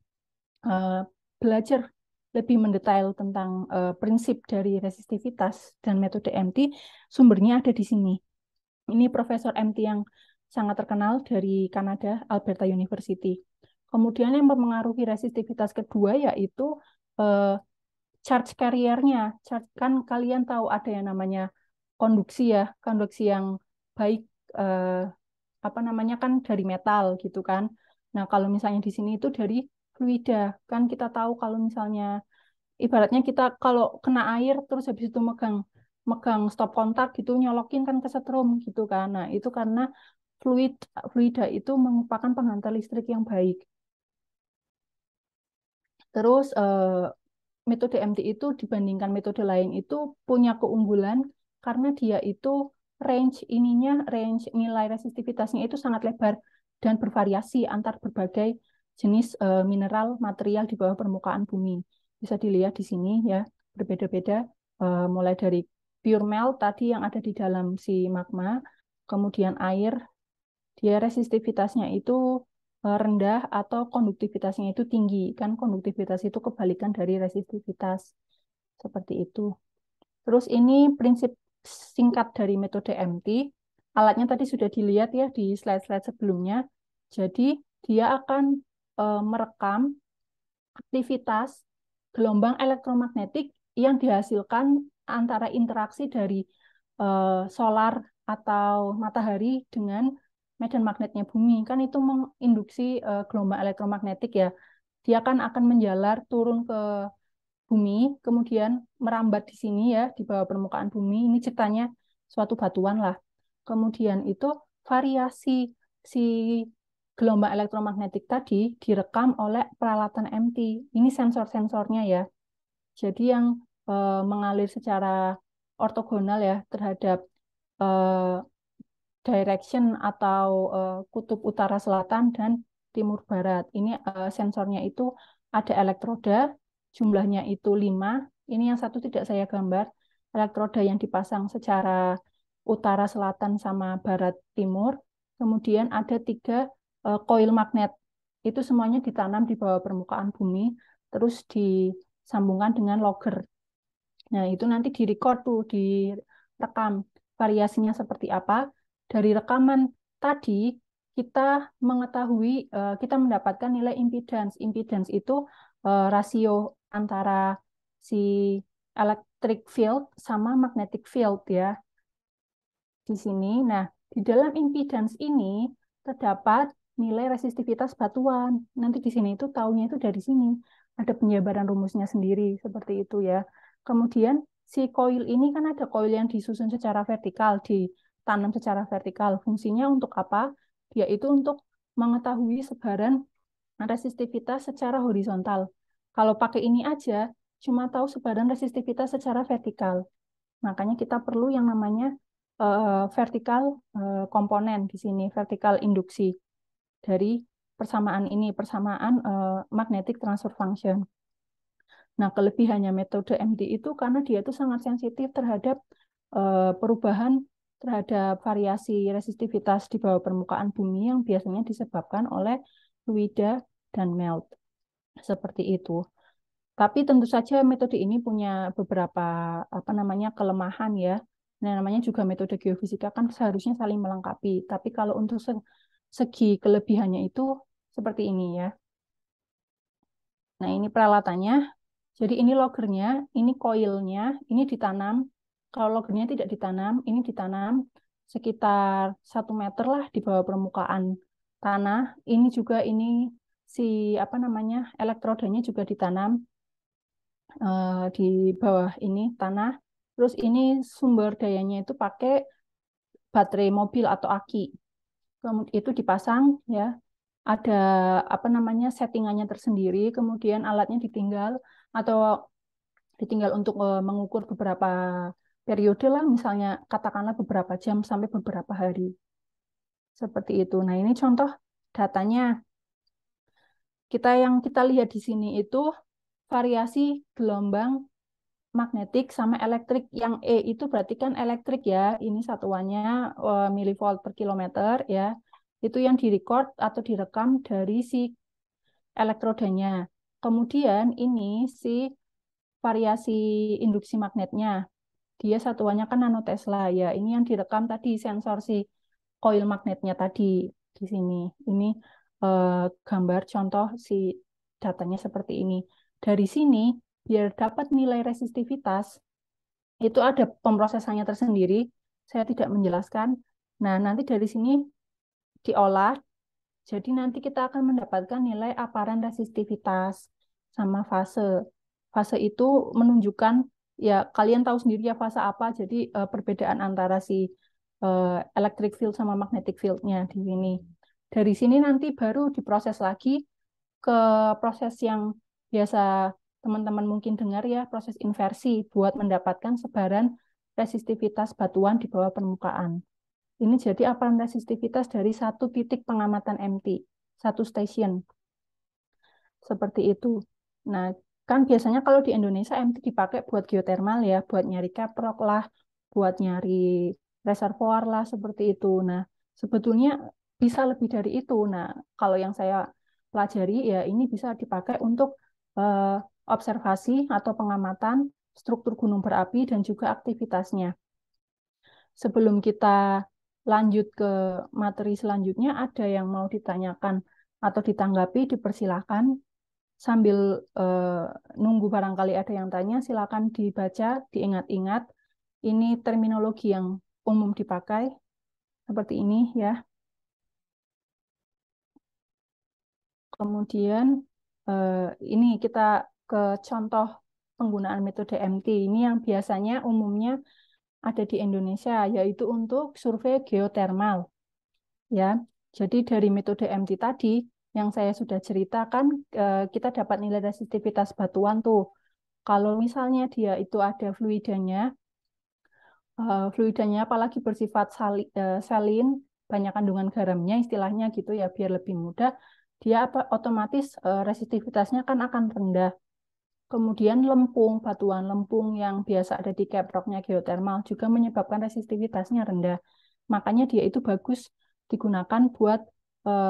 belajar lebih mendetail tentang prinsip dari resistivitas dan metode MT, sumbernya ada di sini. Ini Profesor MT yang sangat terkenal dari Kanada, Alberta University. Kemudian yang mempengaruhi resistivitas kedua yaitu charge carrier-nya. Kan kalian tahu ada yang namanya konduksi ya, konduksi yang baik apa namanya kan dari metal gitu kan. Nah, kalau misalnya di sini itu dari fluida. Kan kita tahu kalau misalnya ibaratnya kita kalau kena air terus habis itu megang stop kontak gitu nyolokin kan kesetrum gitu kan. Nah, itu karena fluida itu merupakan penghantar listrik yang baik. Terus metode MT itu dibandingkan metode lain itu punya keunggulan karena dia itu range nilai resistivitasnya itu sangat lebar dan bervariasi antar berbagai jenis mineral material di bawah permukaan bumi. Bisa dilihat di sini ya, berbeda-beda mulai dari pure melt tadi yang ada di dalam si magma, kemudian air, dia resistivitasnya itu rendah atau konduktivitasnya itu tinggi. Kan konduktivitas itu kebalikan dari resistivitas. Seperti itu. Terus ini prinsip singkat dari metode MT. Alatnya tadi sudah dilihat ya di slide-slide sebelumnya. Jadi dia akan merekam aktivitas gelombang elektromagnetik yang dihasilkan antara interaksi dari solar atau matahari dengan medan magnetnya bumi. Kan itu menginduksi gelombang elektromagnetik ya. Dia kan akan menjalar turun ke bumi, kemudian merambat di sini ya, di bawah permukaan bumi. Ini ceritanya suatu batuan lah. Kemudian itu variasi si gelombang elektromagnetik tadi direkam oleh peralatan MT. Ini sensor-sensornya ya. Jadi yang mengalir secara ortogonal ya terhadap direction atau kutub utara selatan dan timur barat. Ini sensornya itu ada elektroda, jumlahnya itu 5. Ini yang satu tidak saya gambar. Elektroda yang dipasang secara utara selatan sama barat timur. Kemudian ada 3 koil magnet. Itu semuanya ditanam di bawah permukaan bumi, terus disambungkan dengan logger. Nah, itu nanti direcord tuh, direkam variasinya seperti apa. Dari rekaman tadi, kita mengetahui, kita mendapatkan nilai impedance. Impedance itu rasio antara si electric field sama magnetic field ya. Di sini, nah, di dalam impedance ini terdapat nilai resistivitas batuan. Nanti di sini itu taunya itu dari sini. Ada penjabaran rumusnya sendiri, seperti itu ya. Kemudian si koil ini kan ada koil yang disusun secara vertikal, ditanam secara vertikal. Fungsinya untuk apa? Yaitu untuk mengetahui sebaran resistivitas secara horizontal. Kalau pakai ini aja, cuma tahu sebaran resistivitas secara vertikal. Makanya kita perlu yang namanya vertikal komponen di sini, vertikal induksi dari persamaan ini, persamaan magnetic transfer function. Nah, kelebihannya metode MT itu karena dia itu sangat sensitif terhadap perubahan terhadap variasi resistivitas di bawah permukaan bumi yang biasanya disebabkan oleh fluida dan melt. Seperti itu. Tapi tentu saja metode ini punya beberapa kelemahan ya. Nah, namanya juga metode geofisika kan seharusnya saling melengkapi. Tapi kalau untuk segi kelebihannya itu seperti ini ya. Nah, ini peralatannya. Jadi ini loggernya, ini koilnya, ini ditanam. Kalau loggernya tidak ditanam, ini ditanam sekitar 1 meter lah di bawah permukaan tanah. Ini juga si elektrodanya juga ditanam di bawah ini tanah. Terus ini sumber dayanya itu pakai baterai mobil atau aki. Kemudian itu dipasang ya. Ada settingannya tersendiri, kemudian alatnya ditinggal untuk mengukur beberapa periode lah, misalnya katakanlah beberapa jam sampai beberapa hari. Seperti itu. Nah, ini contoh datanya. Yang kita lihat di sini itu variasi gelombang magnetik sama elektrik. Yang E itu berarti kan elektrik ya. Ini satuannya milivolt per kilometer ya. Itu yang direcord atau direkam dari si elektrodanya. Kemudian ini si variasi induksi magnetnya. Dia satuannya kan nanotesla ya. Ini yang direkam tadi sensor si koil magnetnya tadi di sini. Ini gambar contoh si datanya seperti ini. Dari sini biar dapat nilai resistivitas itu ada pemrosesannya tersendiri. Saya tidak menjelaskan. Nah, nanti dari sini diolah. Jadi nanti kita akan mendapatkan nilai aparan resistivitas sama fase. Fase itu menunjukkan, ya kalian tahu sendiri ya fase apa, jadi perbedaan antara si electric field sama magnetic field-nya di sini. Dari sini nanti baru diproses lagi ke proses yang biasa teman-teman mungkin dengar ya, proses inversi buat mendapatkan sebaran resistivitas batuan di bawah permukaan. Ini jadi apalan resistivitas dari satu titik pengamatan MT, satu stasiun. Seperti itu. Nah, kan biasanya kalau di Indonesia MT dipakai buat geotermal ya, buat nyari caprock lah, buat nyari reservoir lah, seperti itu. Nah, sebetulnya bisa lebih dari itu. Nah, kalau yang saya pelajari ya ini bisa dipakai untuk observasi atau pengamatan struktur gunung berapi dan juga aktivitasnya. Sebelum kita lanjut ke materi selanjutnya, ada yang mau ditanyakan atau ditanggapi, dipersilahkan. Sambil nunggu barangkali ada yang tanya, silakan dibaca, diingat-ingat. Ini terminologi yang umum dipakai, seperti ini ya. Kemudian ini kita ke contoh penggunaan metode MT. Ini yang biasanya umumnya ada di Indonesia, yaitu untuk survei geotermal. Ya, jadi dari metode MT tadi yang saya sudah ceritakan, kita dapat nilai resistivitas batuan tuh. Kalau misalnya dia itu ada fluidanya apalagi bersifat salin, banyak kandungan garamnya istilahnya gitu ya, biar lebih mudah, dia otomatis resistivitasnya kan akan rendah. Kemudian batuan lempung yang biasa ada di caprocknya geotermal juga menyebabkan resistivitasnya rendah. Makanya dia itu bagus digunakan buat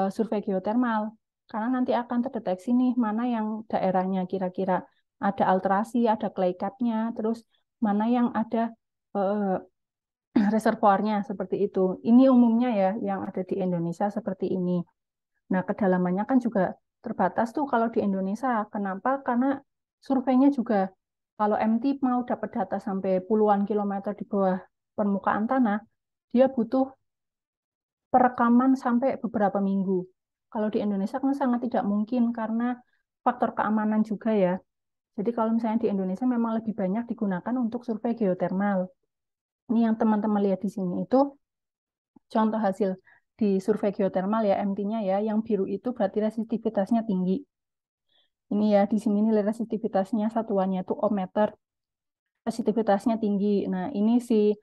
survei geotermal. Karena nanti akan terdeteksi nih mana yang daerahnya kira-kira ada alterasi, ada clay cap-nya, terus mana yang ada reservoirnya seperti itu. Ini umumnya ya yang ada di Indonesia seperti ini. Nah, kedalamannya kan juga terbatas tuh kalau di Indonesia. Kenapa? Karena surveinya juga kalau MT mau dapat data sampai puluhan kilometer di bawah permukaan tanah, dia butuh perekaman sampai beberapa minggu. Kalau di Indonesia kan sangat tidak mungkin karena faktor keamanan juga ya. Jadi kalau misalnya di Indonesia memang lebih banyak digunakan untuk survei geotermal. Ini yang teman-teman lihat di sini itu contoh hasil di survei geotermal ya, MT-nya ya, yang biru itu berarti resistivitasnya tinggi. Ini ya, di sini nilai resistivitasnya satuannya itu ohmmeter. Resistivitasnya tinggi. Nah, ini si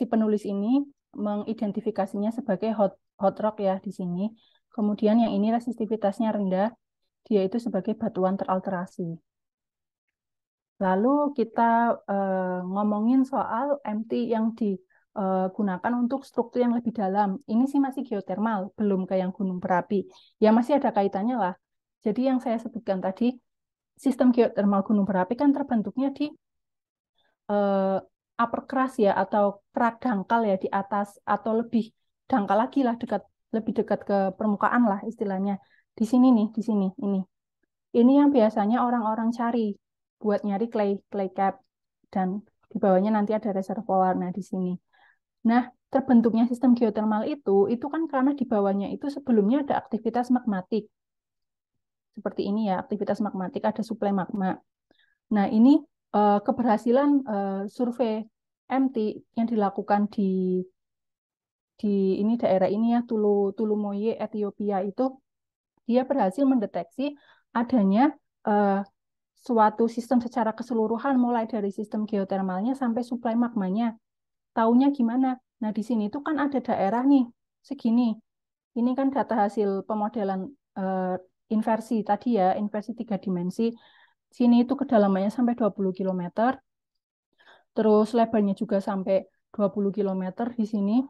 penulis ini mengidentifikasinya sebagai hot rock ya di sini. Kemudian yang ini resistivitasnya rendah, dia itu sebagai batuan teralterasi. Lalu kita ngomongin soal MT yang digunakan untuk struktur yang lebih dalam. Ini sih masih geotermal, belum kayak yang gunung berapi. Ya masih ada kaitannya lah. Jadi yang saya sebutkan tadi, sistem geotermal gunung berapi kan terbentuknya di upper crust ya, atau kerak dangkal ya di atas, atau lebih dangkal lagi lah, lebih dekat ke permukaan lah istilahnya. Di sini nih, di sini, ini. Ini yang biasanya orang-orang cari buat nyari clay cap, dan di bawahnya nanti ada reservoir. Nah, di sini. Nah, terbentuknya sistem geotermal itu kan karena di bawahnya itu sebelumnya ada aktivitas magmatik. Seperti ini ya, aktivitas magmatik, ada suplai magma. Nah, ini keberhasilan survei MT yang dilakukan di ini daerah ini ya, Tulumoye, Ethiopia itu, dia berhasil mendeteksi adanya suatu sistem secara keseluruhan, mulai dari sistem geotermalnya sampai suplai magmanya. Taunya gimana? Nah, di sini itu kan ada daerah nih, segini. Ini kan data hasil pemodelan inversi tadi ya, inversi 3 dimensi. Sini itu kedalamannya sampai 20 km. Terus lebarnya juga sampai 20 km di sini.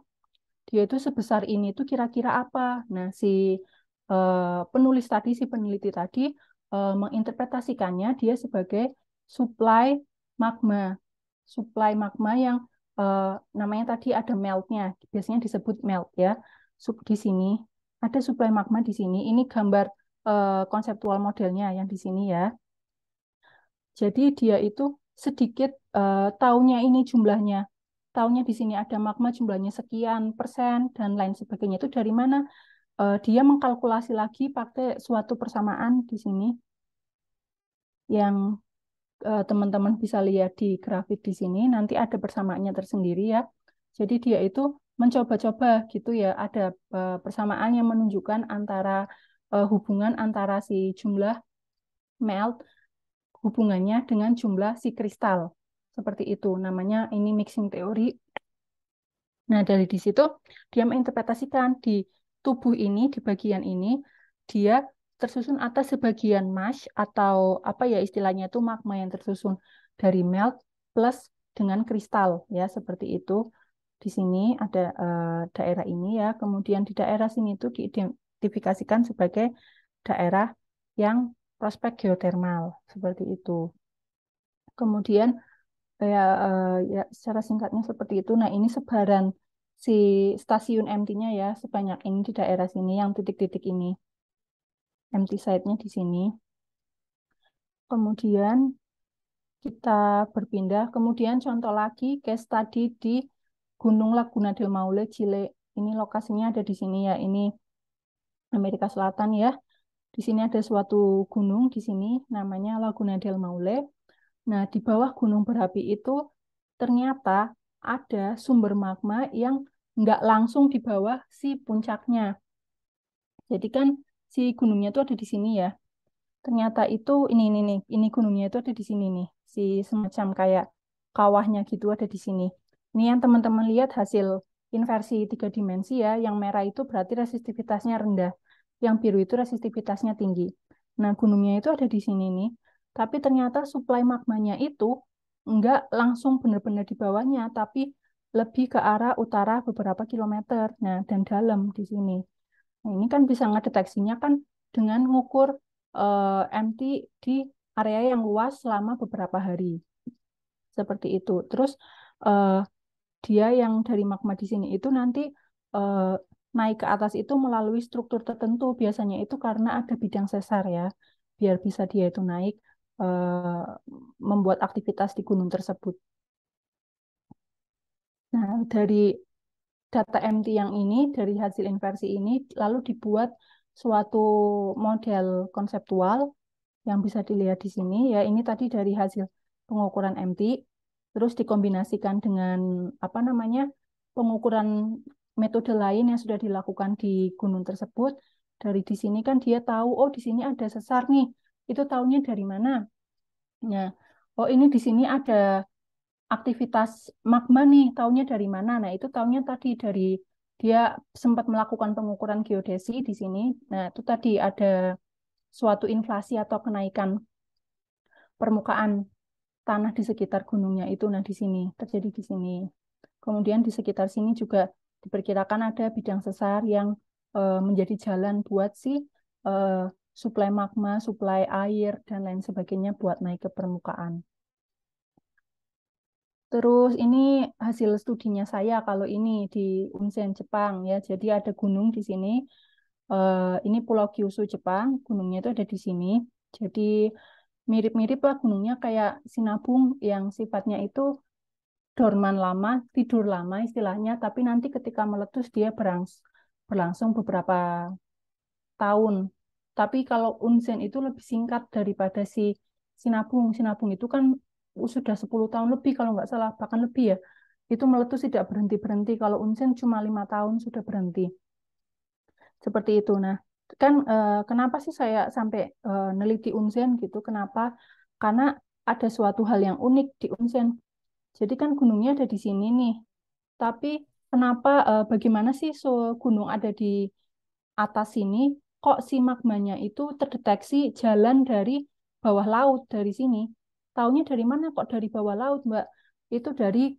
Dia itu sebesar ini tuh kira-kira apa? Nah, si penulis tadi, si peneliti tadi menginterpretasikannya dia sebagai supply magma. Supply magma yang namanya tadi ada melt-nya, biasanya disebut melt ya. Di sini ada supply magma di sini. Ini gambar konseptual modelnya yang di sini ya. Jadi dia itu sedikit taunya ini jumlahnya. Taunya di sini ada magma jumlahnya sekian persen dan lain sebagainya. Itu dari mana? Dia mengkalkulasi lagi pakai suatu persamaan di sini yang teman-teman bisa lihat di grafik di sini. Nanti ada persamaannya tersendiri ya. Jadi dia itu mencoba-coba gitu ya. Ada persamaan yang menunjukkan antara hubungan antara si jumlah melt, hubungannya dengan jumlah si kristal. Seperti itu, namanya ini mixing teori. Nah, dari di situ dia menginterpretasikan di tubuh ini, di bagian ini, dia tersusun atas sebagian mash atau apa ya istilahnya itu magma yang tersusun dari melt plus dengan kristal ya seperti itu. Di sini ada daerah ini ya, kemudian di daerah sini itu diidentifikasikan sebagai daerah yang prospek geotermal seperti itu. Kemudian ya secara singkatnya seperti itu. Nah, ini sebaran si stasiun MT-nya ya, sebanyak ini di daerah sini yang titik-titik ini. MT site-nya di sini. Kemudian kita berpindah. Kemudian contoh lagi case study di Gunung Laguna del Maule, Chile. Ini lokasinya ada di sini ya. Ini Amerika Selatan ya. Di sini ada suatu gunung di sini namanya Laguna del Maule. Nah, di bawah gunung berapi itu ternyata ada sumber magma yang nggak langsung di bawah si puncaknya. Jadi kan si gunungnya itu ada di sini ya. Ternyata itu ini gunungnya itu ada di sini nih. Si semacam kayak kawahnya gitu ada di sini. Ini yang teman-teman lihat hasil inversi 3 dimensi ya. Yang merah itu berarti resistivitasnya rendah. Yang biru itu resistivitasnya tinggi. Nah, gunungnya itu ada di sini nih. Tapi ternyata suplai magmanya itu enggak langsung benar-benar di bawahnya, tapi lebih ke arah utara beberapa kilometer. Nah, dan dalam di sini. Nah, ini kan bisa ngedeteksinya kan dengan ngukur MT di area yang luas selama beberapa hari. Seperti itu. Terus eh, dia yang dari magma di sini itu nanti eh, naik ke atas itu melalui struktur tertentu. Biasanya itu karena ada bidang sesar ya. Biar bisa dia itu naik membuat aktivitas di gunung tersebut. Nah, dari data MT yang ini, dari hasil inversi ini, lalu dibuat suatu model konseptual yang bisa dilihat di sini. Ya, ini tadi dari hasil pengukuran MT, terus dikombinasikan dengan apa namanya pengukuran metode lain yang sudah dilakukan di gunung tersebut. Dari di sini kan dia tahu, oh di sini ada sesar nih. Itu tahunya dari mana? Nah, oh ini di sini ada aktivitas magma nih, taunya dari mana? Nah, itu taunya tadi dari dia sempat melakukan pengukuran geodesi di sini. Nah, itu tadi ada suatu inflasi atau kenaikan permukaan tanah di sekitar gunungnya itu. Nah, di sini terjadi di sini. Kemudian di sekitar sini juga diperkirakan ada bidang sesar yang menjadi jalan buat si suplai magma, suplai air dan lain sebagainya buat naik ke permukaan. Terus ini hasil studinya saya kalau ini di Unsen Jepang ya. Jadi ada gunung di sini. Ini Pulau Kyushu Jepang. Gunungnya itu ada di sini. Jadi mirip-mirip lah gunungnya kayak Sinabung yang sifatnya itu dorman lama, tidur lama istilahnya. Tapi nanti ketika meletus dia berlangsung beberapa tahun. Tapi kalau Unsen itu lebih singkat daripada si Sinabung. Sinabung itu kan sudah 10 tahun lebih kalau nggak salah, bahkan lebih ya. Itu meletus tidak berhenti-berhenti. Kalau Unsen cuma 5 tahun sudah berhenti. Seperti itu. Nah, kan kenapa sih saya sampai neliti Unsen gitu? Kenapa? Karena ada suatu hal yang unik di Unsen. Jadi kan gunungnya ada di sini nih. Tapi kenapa, bagaimana sih gunung ada di atas sini, kok si magmanya itu terdeteksi jalan dari bawah laut dari sini? Taunya dari mana kok dari bawah laut, Mbak? Itu dari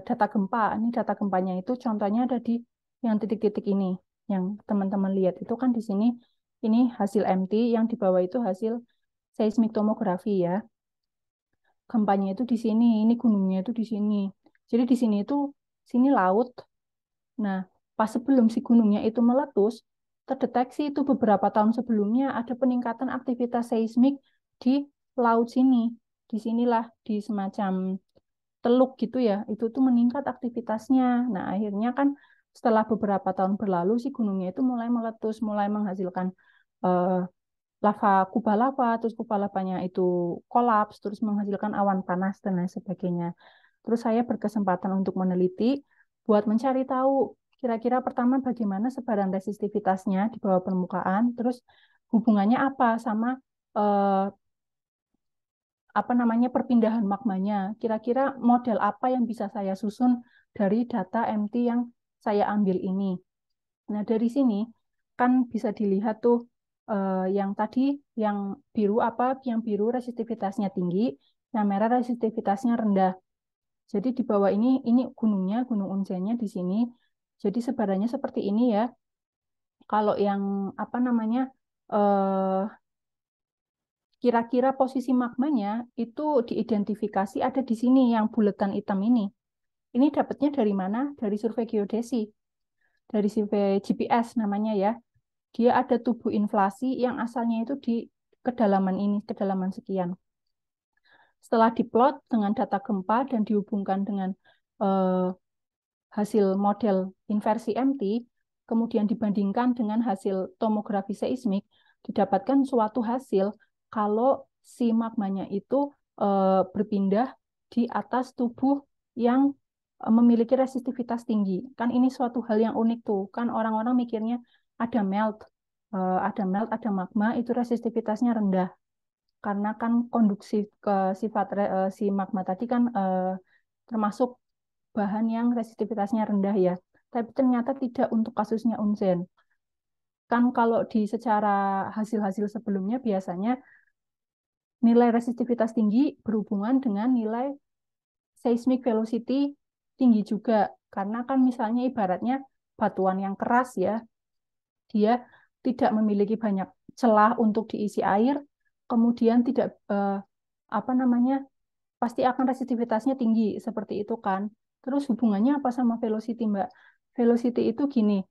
data gempa. Ini data gempanya itu contohnya ada di yang titik-titik ini, yang teman-teman lihat itu kan di sini. Ini hasil MT, yang di bawah itu hasil seismik tomografi ya. Gempanya itu di sini, ini gunungnya itu di sini. Jadi di sini itu sini laut. Nah, pas sebelum si gunungnya itu meletus, terdeteksi itu beberapa tahun sebelumnya ada peningkatan aktivitas seismik di laut sini. Di sinilah di semacam teluk gitu ya, itu tuh meningkat aktivitasnya. Nah, akhirnya kan setelah beberapa tahun berlalu si gunungnya itu mulai meletus, mulai menghasilkan eh, lava, kubah lava, terus kubah lavanya itu kolaps, terus menghasilkan awan panas dan lain sebagainya. Terus saya berkesempatan untuk meneliti buat mencari tahu kira-kira pertama bagaimana sebaran resistivitasnya di bawah permukaan, terus hubungannya apa sama eh, perpindahan magmanya. Kira-kira model apa yang bisa saya susun dari data MT yang saya ambil ini. Nah, dari sini kan bisa dilihat tuh yang tadi yang biru yang biru resistivitasnya tinggi, yang merah resistivitasnya rendah. Jadi di bawah ini gunungnya, Gunung Unzennya di sini. Jadi sebarannya seperti ini ya. Kalau yang kira-kira posisi magmanya itu diidentifikasi ada di sini yang buletan hitam ini. Ini dapatnya dari mana? Dari survei geodesi. Dari survei GPS namanya ya. Dia ada tubuh inflasi yang asalnya itu di kedalaman ini, kedalaman sekian. Setelah diplot dengan data gempa dan dihubungkan dengan hasil model inversi MT, kemudian dibandingkan dengan hasil tomografi seismik, didapatkan suatu hasil kalau si magmanya itu berpindah di atas tubuh yang memiliki resistivitas tinggi. Kan ini suatu hal yang unik tuh. Kan orang-orang mikirnya ada melt, ada magma itu resistivitasnya rendah. Karena kan konduksi ke sifat si magma tadi kan termasuk bahan yang resistivitasnya rendah ya. Tapi ternyata tidak untuk kasusnya Unzen. Kan kalau di secara hasil-hasil sebelumnya biasanya nilai resistivitas tinggi berhubungan dengan nilai seismic velocity tinggi juga. Karena kan misalnya ibaratnya batuan yang keras ya, dia tidak memiliki banyak celah untuk diisi air, kemudian tidak pasti akan resistivitasnya tinggi seperti itu kan. Terus hubungannya apa sama velocity, Mbak? Velocity itu gini,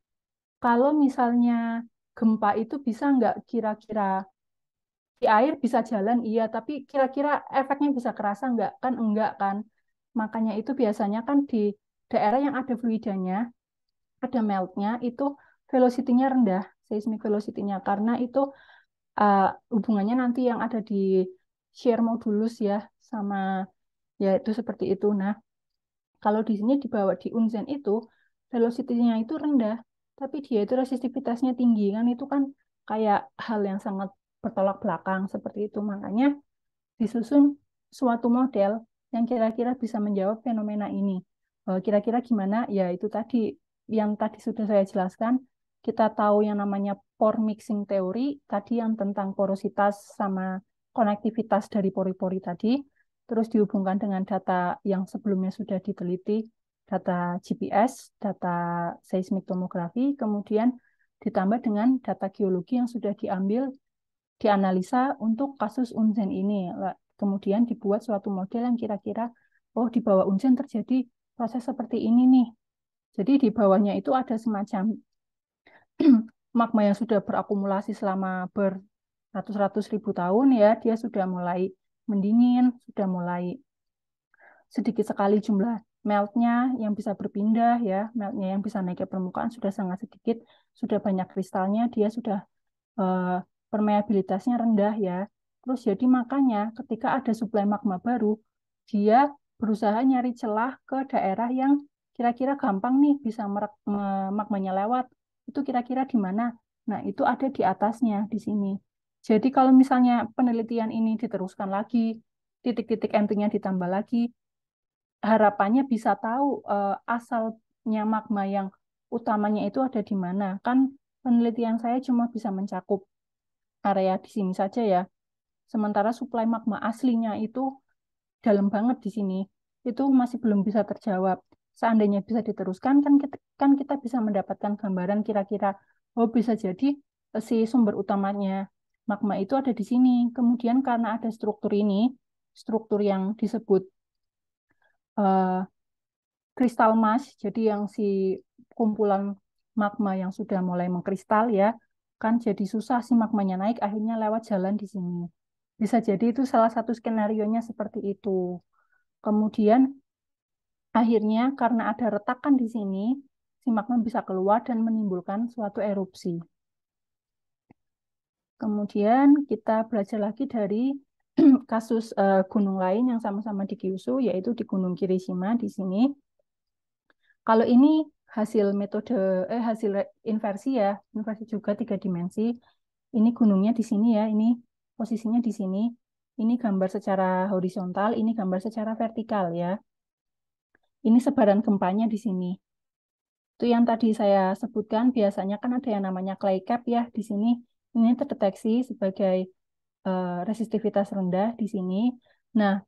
kalau misalnya gempa itu bisa nggak kira-kira di air bisa jalan, iya, tapi kira-kira efeknya bisa kerasa nggak? Kan enggak kan. Makanya itu biasanya kan di daerah yang ada fluidanya, ada meltnya, itu velocity-nya rendah, seismic velocity-nya, karena itu hubungannya nanti yang ada di shear modulus ya, sama ya itu seperti itu. Nah, kalau di sini dibawa di Unzen itu, velocity-nya itu rendah, tapi dia itu resistivitasnya tinggi, kan itu kan kayak hal yang sangat bertolak belakang seperti itu. Makanya disusun suatu model yang kira-kira bisa menjawab fenomena ini. Kira-kira gimana? Ya itu tadi, yang tadi sudah saya jelaskan, kita tahu yang namanya pore mixing teori, tadi yang tentang porositas sama konektivitas dari pori-pori tadi, terus dihubungkan dengan data yang sebelumnya sudah diteliti, data GPS, data seismik tomografi, kemudian ditambah dengan data geologi yang sudah dianalisa untuk kasus Unzen ini. Kemudian dibuat suatu model yang kira-kira, oh di bawah Unzen terjadi proses seperti ini nih. Jadi di bawahnya itu ada semacam magma yang sudah berakumulasi selama beratus-ratus ribu tahun ya, dia sudah mulai mendingin, sudah mulai sedikit sekali jumlah meltnya yang bisa berpindah ya, meltnya yang bisa naik ke permukaan sudah sangat sedikit, sudah banyak kristalnya, dia sudah permeabilitasnya rendah ya. Terus jadi makanya ketika ada suplai magma baru, dia berusaha nyari celah ke daerah yang kira-kira gampang nih bisa magmanya lewat. Itu kira-kira di mana? Nah, itu ada di atasnya di sini. Jadi kalau misalnya penelitian ini diteruskan lagi, titik-titik MT-nya ditambah lagi, harapannya bisa tahu asalnya magma yang utamanya itu ada di mana. Kan penelitian saya cuma bisa mencakup area di sini saja ya. Sementara suplai magma aslinya itu dalam banget di sini. Itu masih belum bisa terjawab. Seandainya bisa diteruskan, kan kita bisa mendapatkan gambaran kira-kira, oh bisa jadi si sumber utamanya magma itu ada di sini. Kemudian karena ada struktur ini, struktur yang disebut kristal mas, jadi yang si kumpulan magma yang sudah mulai mengkristal ya, kan jadi susah si magmanya naik, akhirnya lewat jalan di sini. Bisa jadi itu salah satu skenario-nya seperti itu. Kemudian akhirnya karena ada retakan di sini, si magma bisa keluar dan menimbulkan suatu erupsi. Kemudian kita belajar lagi dari kasus gunung lain yang sama-sama di Kyushu, yaitu di Gunung Kirishima di sini. Kalau ini hasil metode hasil inversi ya, inversi juga 3 dimensi. Ini gunungnya di sini ya, ini posisinya di sini. Ini gambar secara horizontal, ini gambar secara vertikal ya. Ini sebaran gempanya di sini. Itu yang tadi saya sebutkan, biasanya kan ada yang namanya clay cap ya di sini. Ini terdeteksi sebagai resistivitas rendah di sini. Nah,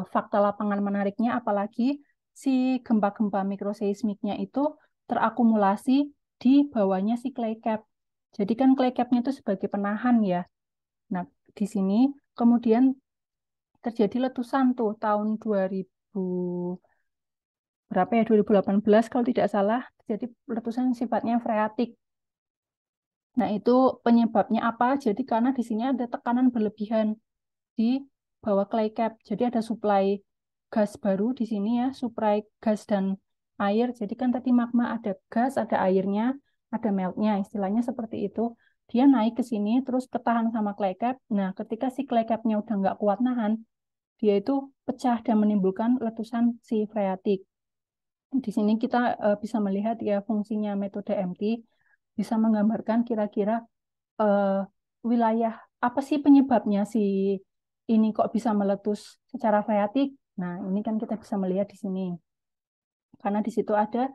fakta lapangan menariknya apalagi si gempa-gempa mikroseismiknya itu terakumulasi di bawahnya si clay cap. Jadi kan clay cap-nya itu sebagai penahan ya. Nah, di sini kemudian terjadi letusan tuh tahun 2000 berapa ya, 2018 kalau tidak salah, terjadi letusan sifatnya freatik. Nah, itu penyebabnya apa? Jadi karena di sini ada tekanan berlebihan di bawah clay cap. Jadi ada suplai gas baru di sini ya, suplai gas dan air. Jadi kan tadi magma ada gas, ada airnya, ada meltnya, istilahnya seperti itu. Dia naik ke sini, terus ketahan sama clay cap. Nah, ketika si clay cap-nya udah nggak kuat nahan, dia itu pecah dan menimbulkan letusan si freatik. Di sini kita bisa melihat ya fungsinya metode MT, bisa menggambarkan kira-kira eh, wilayah apa sih penyebabnya si ini kok bisa meletus secara freatik. Nah, ini kan kita bisa melihat di sini. Karena di situ ada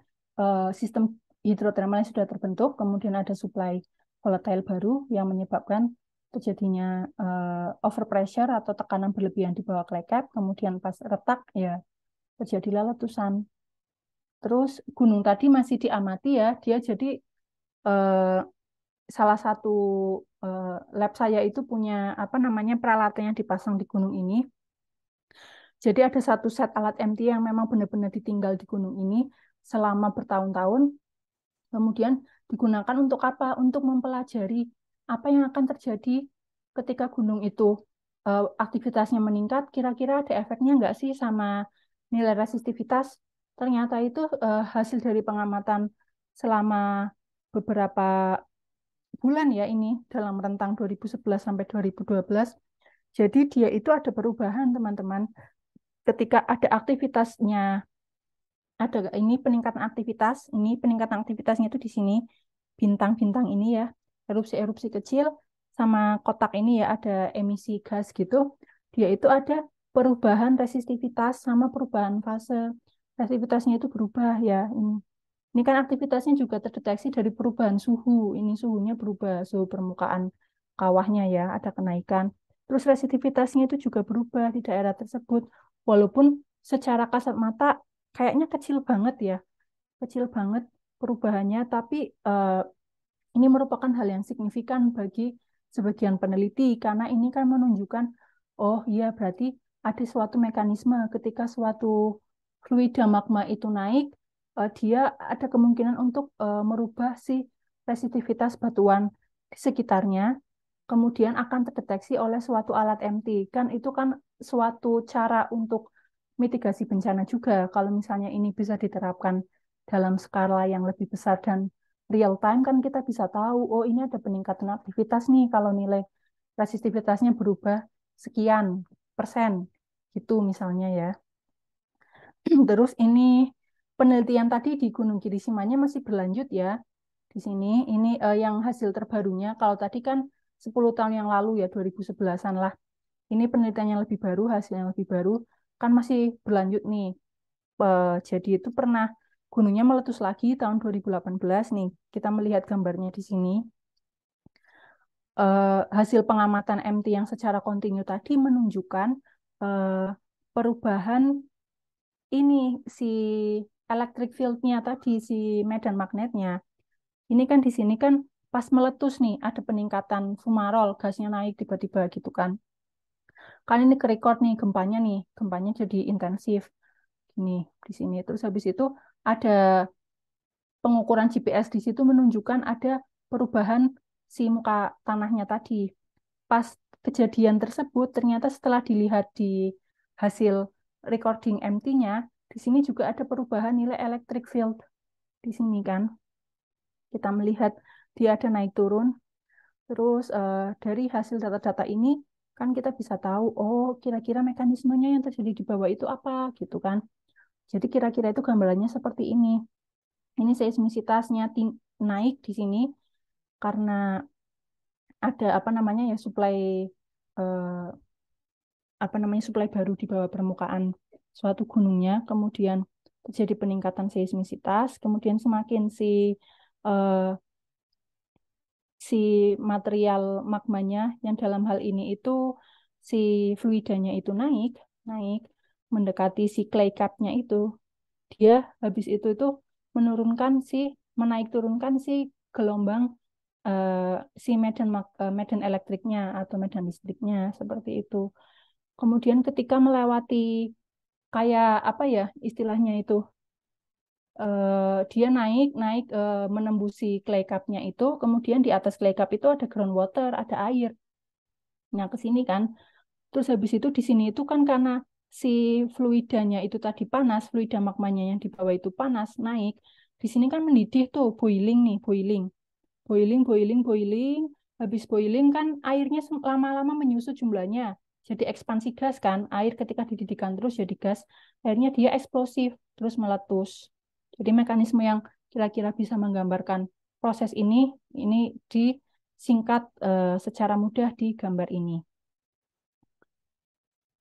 sistem hidrotermal yang sudah terbentuk, kemudian ada suplai volatile baru yang menyebabkan terjadinya overpressure atau tekanan berlebihan di bawah clay cap, kemudian pas retak ya terjadilah letusan. Terus gunung tadi masih diamati ya, dia jadi eh, salah satu lab saya itu punya apa namanya peralatan yang dipasang di gunung ini. Jadi ada satu set alat MT yang memang benar-benar ditinggal di gunung ini selama bertahun-tahun. Kemudian digunakan untuk apa? Untuk mempelajari apa yang akan terjadi ketika gunung itu aktivitasnya meningkat. Kira-kira ada efeknya nggak sih sama nilai resistivitas? Ternyata itu hasil dari pengamatan selama beberapa bulan ya ini dalam rentang 2011 sampai 2012. Jadi dia itu ada perubahan teman-teman. Ketika ada aktivitasnya, ada ini peningkatan aktivitasnya itu di sini bintang-bintang ini ya, erupsi-erupsi kecil sama kotak ini ya ada emisi gas gitu. Dia itu ada perubahan resistivitas sama perubahan fase. Resistivitasnya itu berubah ya. Ini kan aktivitasnya juga terdeteksi dari perubahan suhu. Ini suhunya berubah, suhu permukaan kawahnya ya, ada kenaikan. Terus resistivitasnya itu juga berubah di daerah tersebut. Walaupun secara kasat mata kayaknya kecil banget ya, kecil banget perubahannya, tapi ini merupakan hal yang signifikan bagi sebagian peneliti karena ini kan menunjukkan, oh iya berarti ada suatu mekanisme ketika suatu fluida magma itu naik, dia ada kemungkinan untuk merubah si resistivitas batuan di sekitarnya, kemudian akan terdeteksi oleh suatu alat MT. Kan itu kan suatu cara untuk mitigasi bencana juga. Kalau misalnya ini bisa diterapkan dalam skala yang lebih besar dan real time kan kita bisa tahu, oh ini ada peningkatan aktivitas nih kalau nilai resistivitasnya berubah sekian persen gitu misalnya ya. Terus ini penelitian tadi di Gunung Kirisimanya masih berlanjut ya. Di sini ini yang hasil terbarunya. Kalau tadi kan 10 tahun yang lalu ya 2011-an lah. Ini penelitian yang lebih baru, hasil yang lebih baru kan masih berlanjut nih. Jadi itu pernah gunungnya meletus lagi tahun 2018 nih. Kita melihat gambarnya di sini. Hasil pengamatan MT yang secara kontinu tadi menunjukkan perubahan ini si electric field-nya tadi, si medan magnetnya. Ini kan di sini kan pas meletus nih, ada peningkatan fumarol, gasnya naik tiba-tiba gitu kan. Kan ini ke record nih, gempanya jadi intensif. Ini di sini. Terus habis itu ada pengukuran GPS di situ menunjukkan ada perubahan si muka tanahnya tadi. Pas kejadian tersebut, ternyata setelah dilihat di hasil recording MT-nya, di sini juga ada perubahan nilai electric field. Di sini kan, kita melihat dia ada naik turun. Terus dari hasil data-data ini, kan kita bisa tahu, oh kira-kira mekanismenya yang terjadi di bawah itu apa, gitu kan. Jadi kira-kira itu gambarannya seperti ini. Ini seismisitasnya naik di sini karena ada apa namanya ya suplai suplai baru di bawah permukaan suatu gunungnya, kemudian terjadi peningkatan seismisitas, kemudian semakin si material magmanya yang dalam hal ini itu si fluidanya itu naik mendekati si clay cap-nya itu, dia habis itu menaik turunkan si gelombang si medan elektriknya atau medan listriknya seperti itu. Kemudian ketika melewati kayak apa ya istilahnya itu, dia naik menembusi clay cup-nya itu, kemudian di atas clay cup itu ada groundwater, ada air. Nah, ke sini kan. Terus habis itu di sini itu kan karena si fluidanya itu tadi panas, fluida magmanya yang di bawah itu panas, naik. Di sini kan mendidih tuh, boiling nih, boiling. Boiling. Habis boiling kan airnya lama-lama menyusut jumlahnya. Jadi ekspansi gas kan, air ketika dididihkan terus jadi gas, akhirnya dia eksplosif, terus meletus. Jadi mekanisme yang kira-kira bisa menggambarkan proses ini disingkat secara mudah di gambar ini.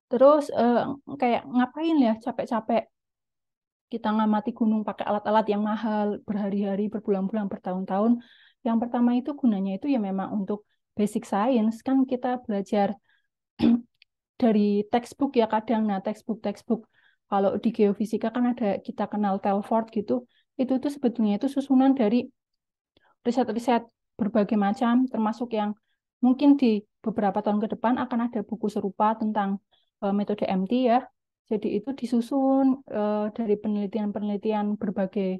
Terus kayak ngapain ya capek-capek kita ngamati gunung pakai alat-alat yang mahal berhari-hari, berbulan-bulan, bertahun-tahun. Yang pertama itu gunanya itu ya memang untuk basic science, kan kita belajar dari textbook ya kadang. Nah, textbook kalau di geofisika kan ada kita kenal Telford gitu. Itu tuh sebetulnya itu susunan dari riset-riset berbagai macam, termasuk yang mungkin di beberapa tahun ke depan akan ada buku serupa tentang metode MT ya. Jadi itu disusun dari penelitian-penelitian berbagai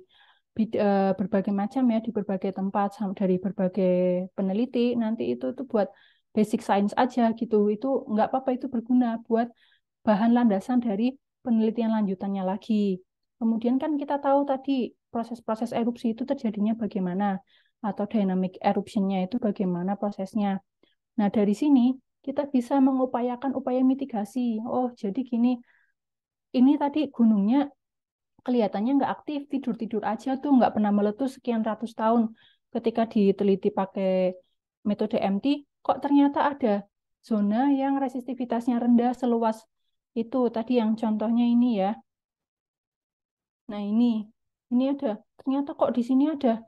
macam ya di berbagai tempat dari berbagai peneliti. Nanti itu buat basic science aja gitu. Itu nggak apa-apa, itu berguna buat bahan landasan dari penelitian lanjutannya lagi. Kemudian kan kita tahu tadi proses-proses erupsi itu terjadinya bagaimana, atau dynamic eruption-nya itu bagaimana prosesnya. Nah, dari sini kita bisa mengupayakan upaya mitigasi. Oh, jadi gini, ini tadi gunungnya kelihatannya nggak aktif, tidur-tidur aja tuh, nggak pernah meletus sekian ratus tahun. Ketika diteliti pakai metode MT, kok ternyata ada zona yang resistivitasnya rendah seluas itu. Tadi yang contohnya ini ya. Nah, ini ada, ternyata kok di sini ada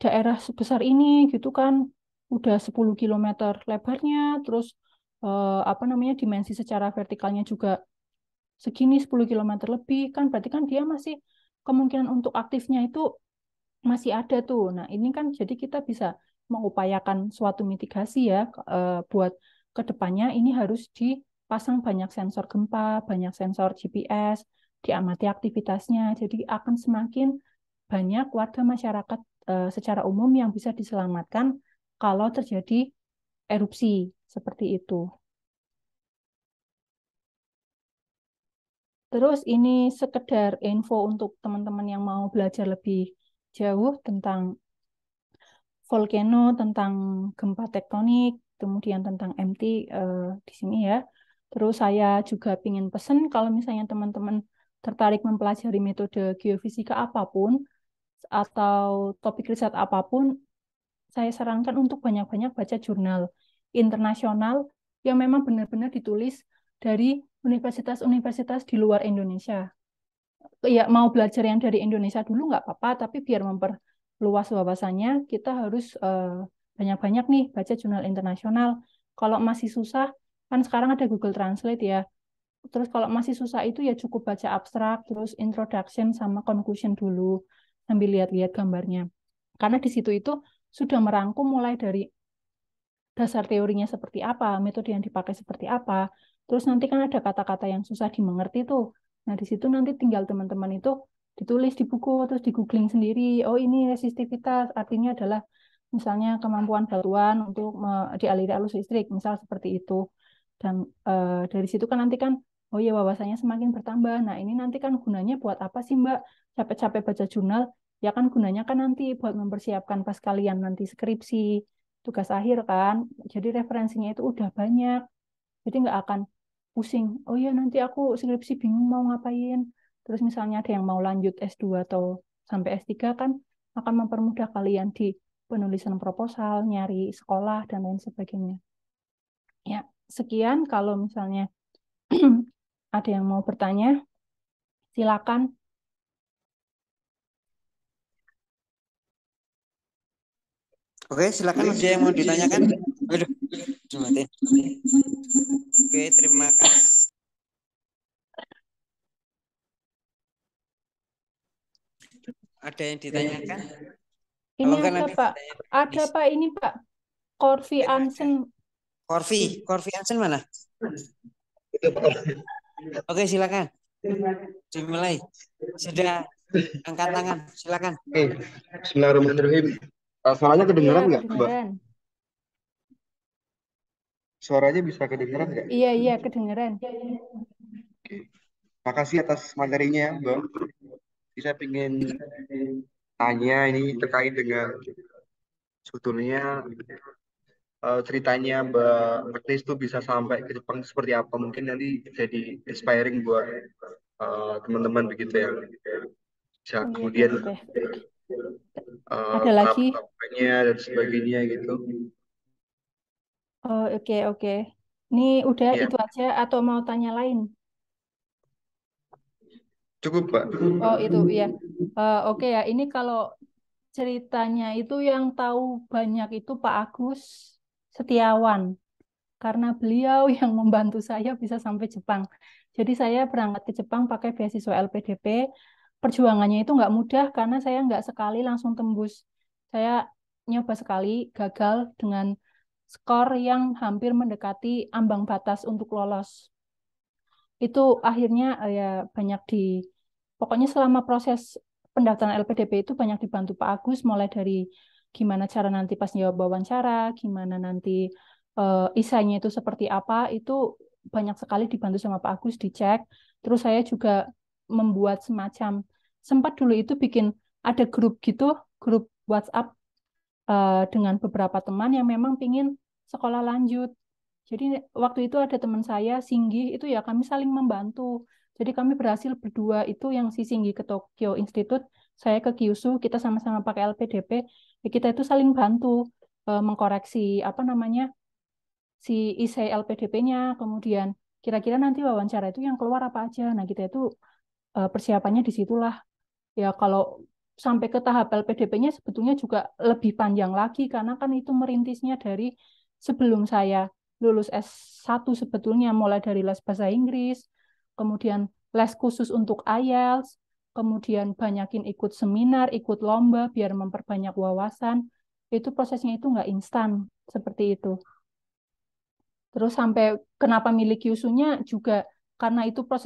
daerah sebesar ini gitu kan. Udah 10 kilometer lebarnya, terus dimensi secara vertikalnya juga segini 10 kilometer lebih kan, berarti kan dia masih kemungkinan untuk aktifnya itu masih ada tuh. Nah, ini kan jadi kita bisa mengupayakan suatu mitigasi ya buat kedepannya ini harus dipasang banyak sensor gempa, banyak sensor GPS, diamati aktivitasnya. Jadi akan semakin banyak warga masyarakat secara umum yang bisa diselamatkan kalau terjadi erupsi seperti itu. Terus ini sekedar info untuk teman-teman yang mau belajar lebih jauh tentang volcano, tentang gempa tektonik, kemudian tentang MT di sini ya. Terus saya juga ingin pesan kalau misalnya teman-teman tertarik mempelajari metode geofisika apapun atau topik riset apapun, saya sarankan untuk banyak-banyak baca jurnal internasional yang memang benar-benar ditulis dari universitas-universitas di luar Indonesia. Ya, mau belajar yang dari Indonesia dulu nggak apa-apa, tapi biar memperluas wawasannya, kita harus banyak-banyak nih baca jurnal internasional. Kalau masih susah, kan sekarang ada Google Translate ya. Terus kalau masih susah itu ya cukup baca abstrak, terus introduction sama conclusion dulu, sambil lihat-lihat gambarnya. Karena di situ itu sudah merangkum mulai dari dasar teorinya seperti apa, metode yang dipakai seperti apa. Terus nanti kan ada kata-kata yang susah dimengerti tuh. Nah, di situ nanti tinggal teman-teman itu ditulis di buku, terus di googling sendiri. Oh, ini resistivitas, artinya adalah misalnya kemampuan batuan untuk dialiri arus listrik, misal seperti itu. Dan dari situ kan nanti kan, oh ya wawasannya semakin bertambah. Nah, ini nanti kan gunanya buat apa sih Mbak? Capek-capek baca jurnal, ya kan gunanya kan nanti buat mempersiapkan pas kalian nanti skripsi, tugas akhir kan. Jadi referensinya itu udah banyak. Jadi nggak akan pusing. Oh ya nanti aku skripsi bingung mau ngapain. Terus misalnya ada yang mau lanjut S2 atau sampai S3 kan akan mempermudah kalian di penulisan proposal, nyari sekolah, dan lain sebagainya. Ya, sekian kalau misalnya Ada yang mau bertanya? Silakan. Oke, silakan ada yang mau ditanyakan? Aduh, dimatiin. Oke, terima kasih. Ada yang ditanyakan? Ini Kalau enggak ada nanti Pak. Ada Pak ini Pak. Corvi Ansen. Corvi Hansen mana? Oke, silakan. Dimulai. Sudah angkat tangan, silakan. Oke, Bismillahirrahmanirrahim. Suaranya Iya, kedengeran nggak, Mbak? kedengeran. Suaranya bisa kedengeran nggak? Iya, kedengeran. Oke. Makasih atas materinya, Mbak. Saya ingin tanya ini terkait dengan sebetulnya ceritanya Mbak Bertis itu bisa sampai ke Jepang seperti apa. Mungkin nanti jadi inspiring buat teman-teman begitu ya. Bisa Oh, iya, kemudian boleh. Ada lagi? tahap-tahapnya dan sebagainya gitu. Oh, oke. Ini udah Ya, itu aja atau mau tanya lain? cukup, Pak. Oh, itu ya. Oke ya, ini kalau ceritanya itu yang tahu banyak itu Pak Agus Setiawan. Karena beliau yang membantu saya bisa sampai Jepang. Jadi saya berangkat ke Jepang pakai beasiswa LPDP. Perjuangannya itu nggak mudah karena saya nggak sekali langsung tembus. Saya nyoba sekali, gagal dengan skor yang hampir mendekati ambang batas untuk lolos. Itu akhirnya ya banyak pokoknya selama proses pendaftaran LPDP itu banyak dibantu Pak Agus, mulai dari gimana cara nanti pas jawab wawancara, gimana nanti isanya itu seperti apa, itu banyak sekali dibantu sama Pak Agus, dicek. Terus saya juga membuat semacam, sempat dulu itu bikin ada grup gitu, grup WhatsApp dengan beberapa teman yang memang pingin sekolah lanjut. Jadi waktu itu ada teman saya, Singgi, itu ya kami saling membantu. Jadi kami berhasil berdua itu yang si Singgi ke Tokyo Institute, saya ke Kyushu, kita sama-sama pakai LPDP, ya kita itu saling bantu mengkoreksi apa namanya si isi LPDP-nya, kemudian kira-kira nanti wawancara itu yang keluar apa aja. Nah kita itu persiapannya di situlah. Ya kalau sampai ke tahap LPDP-nya sebetulnya juga lebih panjang lagi karena kan itu merintisnya dari sebelum saya lulus S1 sebetulnya mulai dari les bahasa Inggris, kemudian les khusus untuk IELTS, kemudian banyakin ikut seminar, ikut lomba biar memperbanyak wawasan. Itu prosesnya itu nggak instan seperti itu. Terus sampai kenapa milih Kyushu-nya juga karena itu proses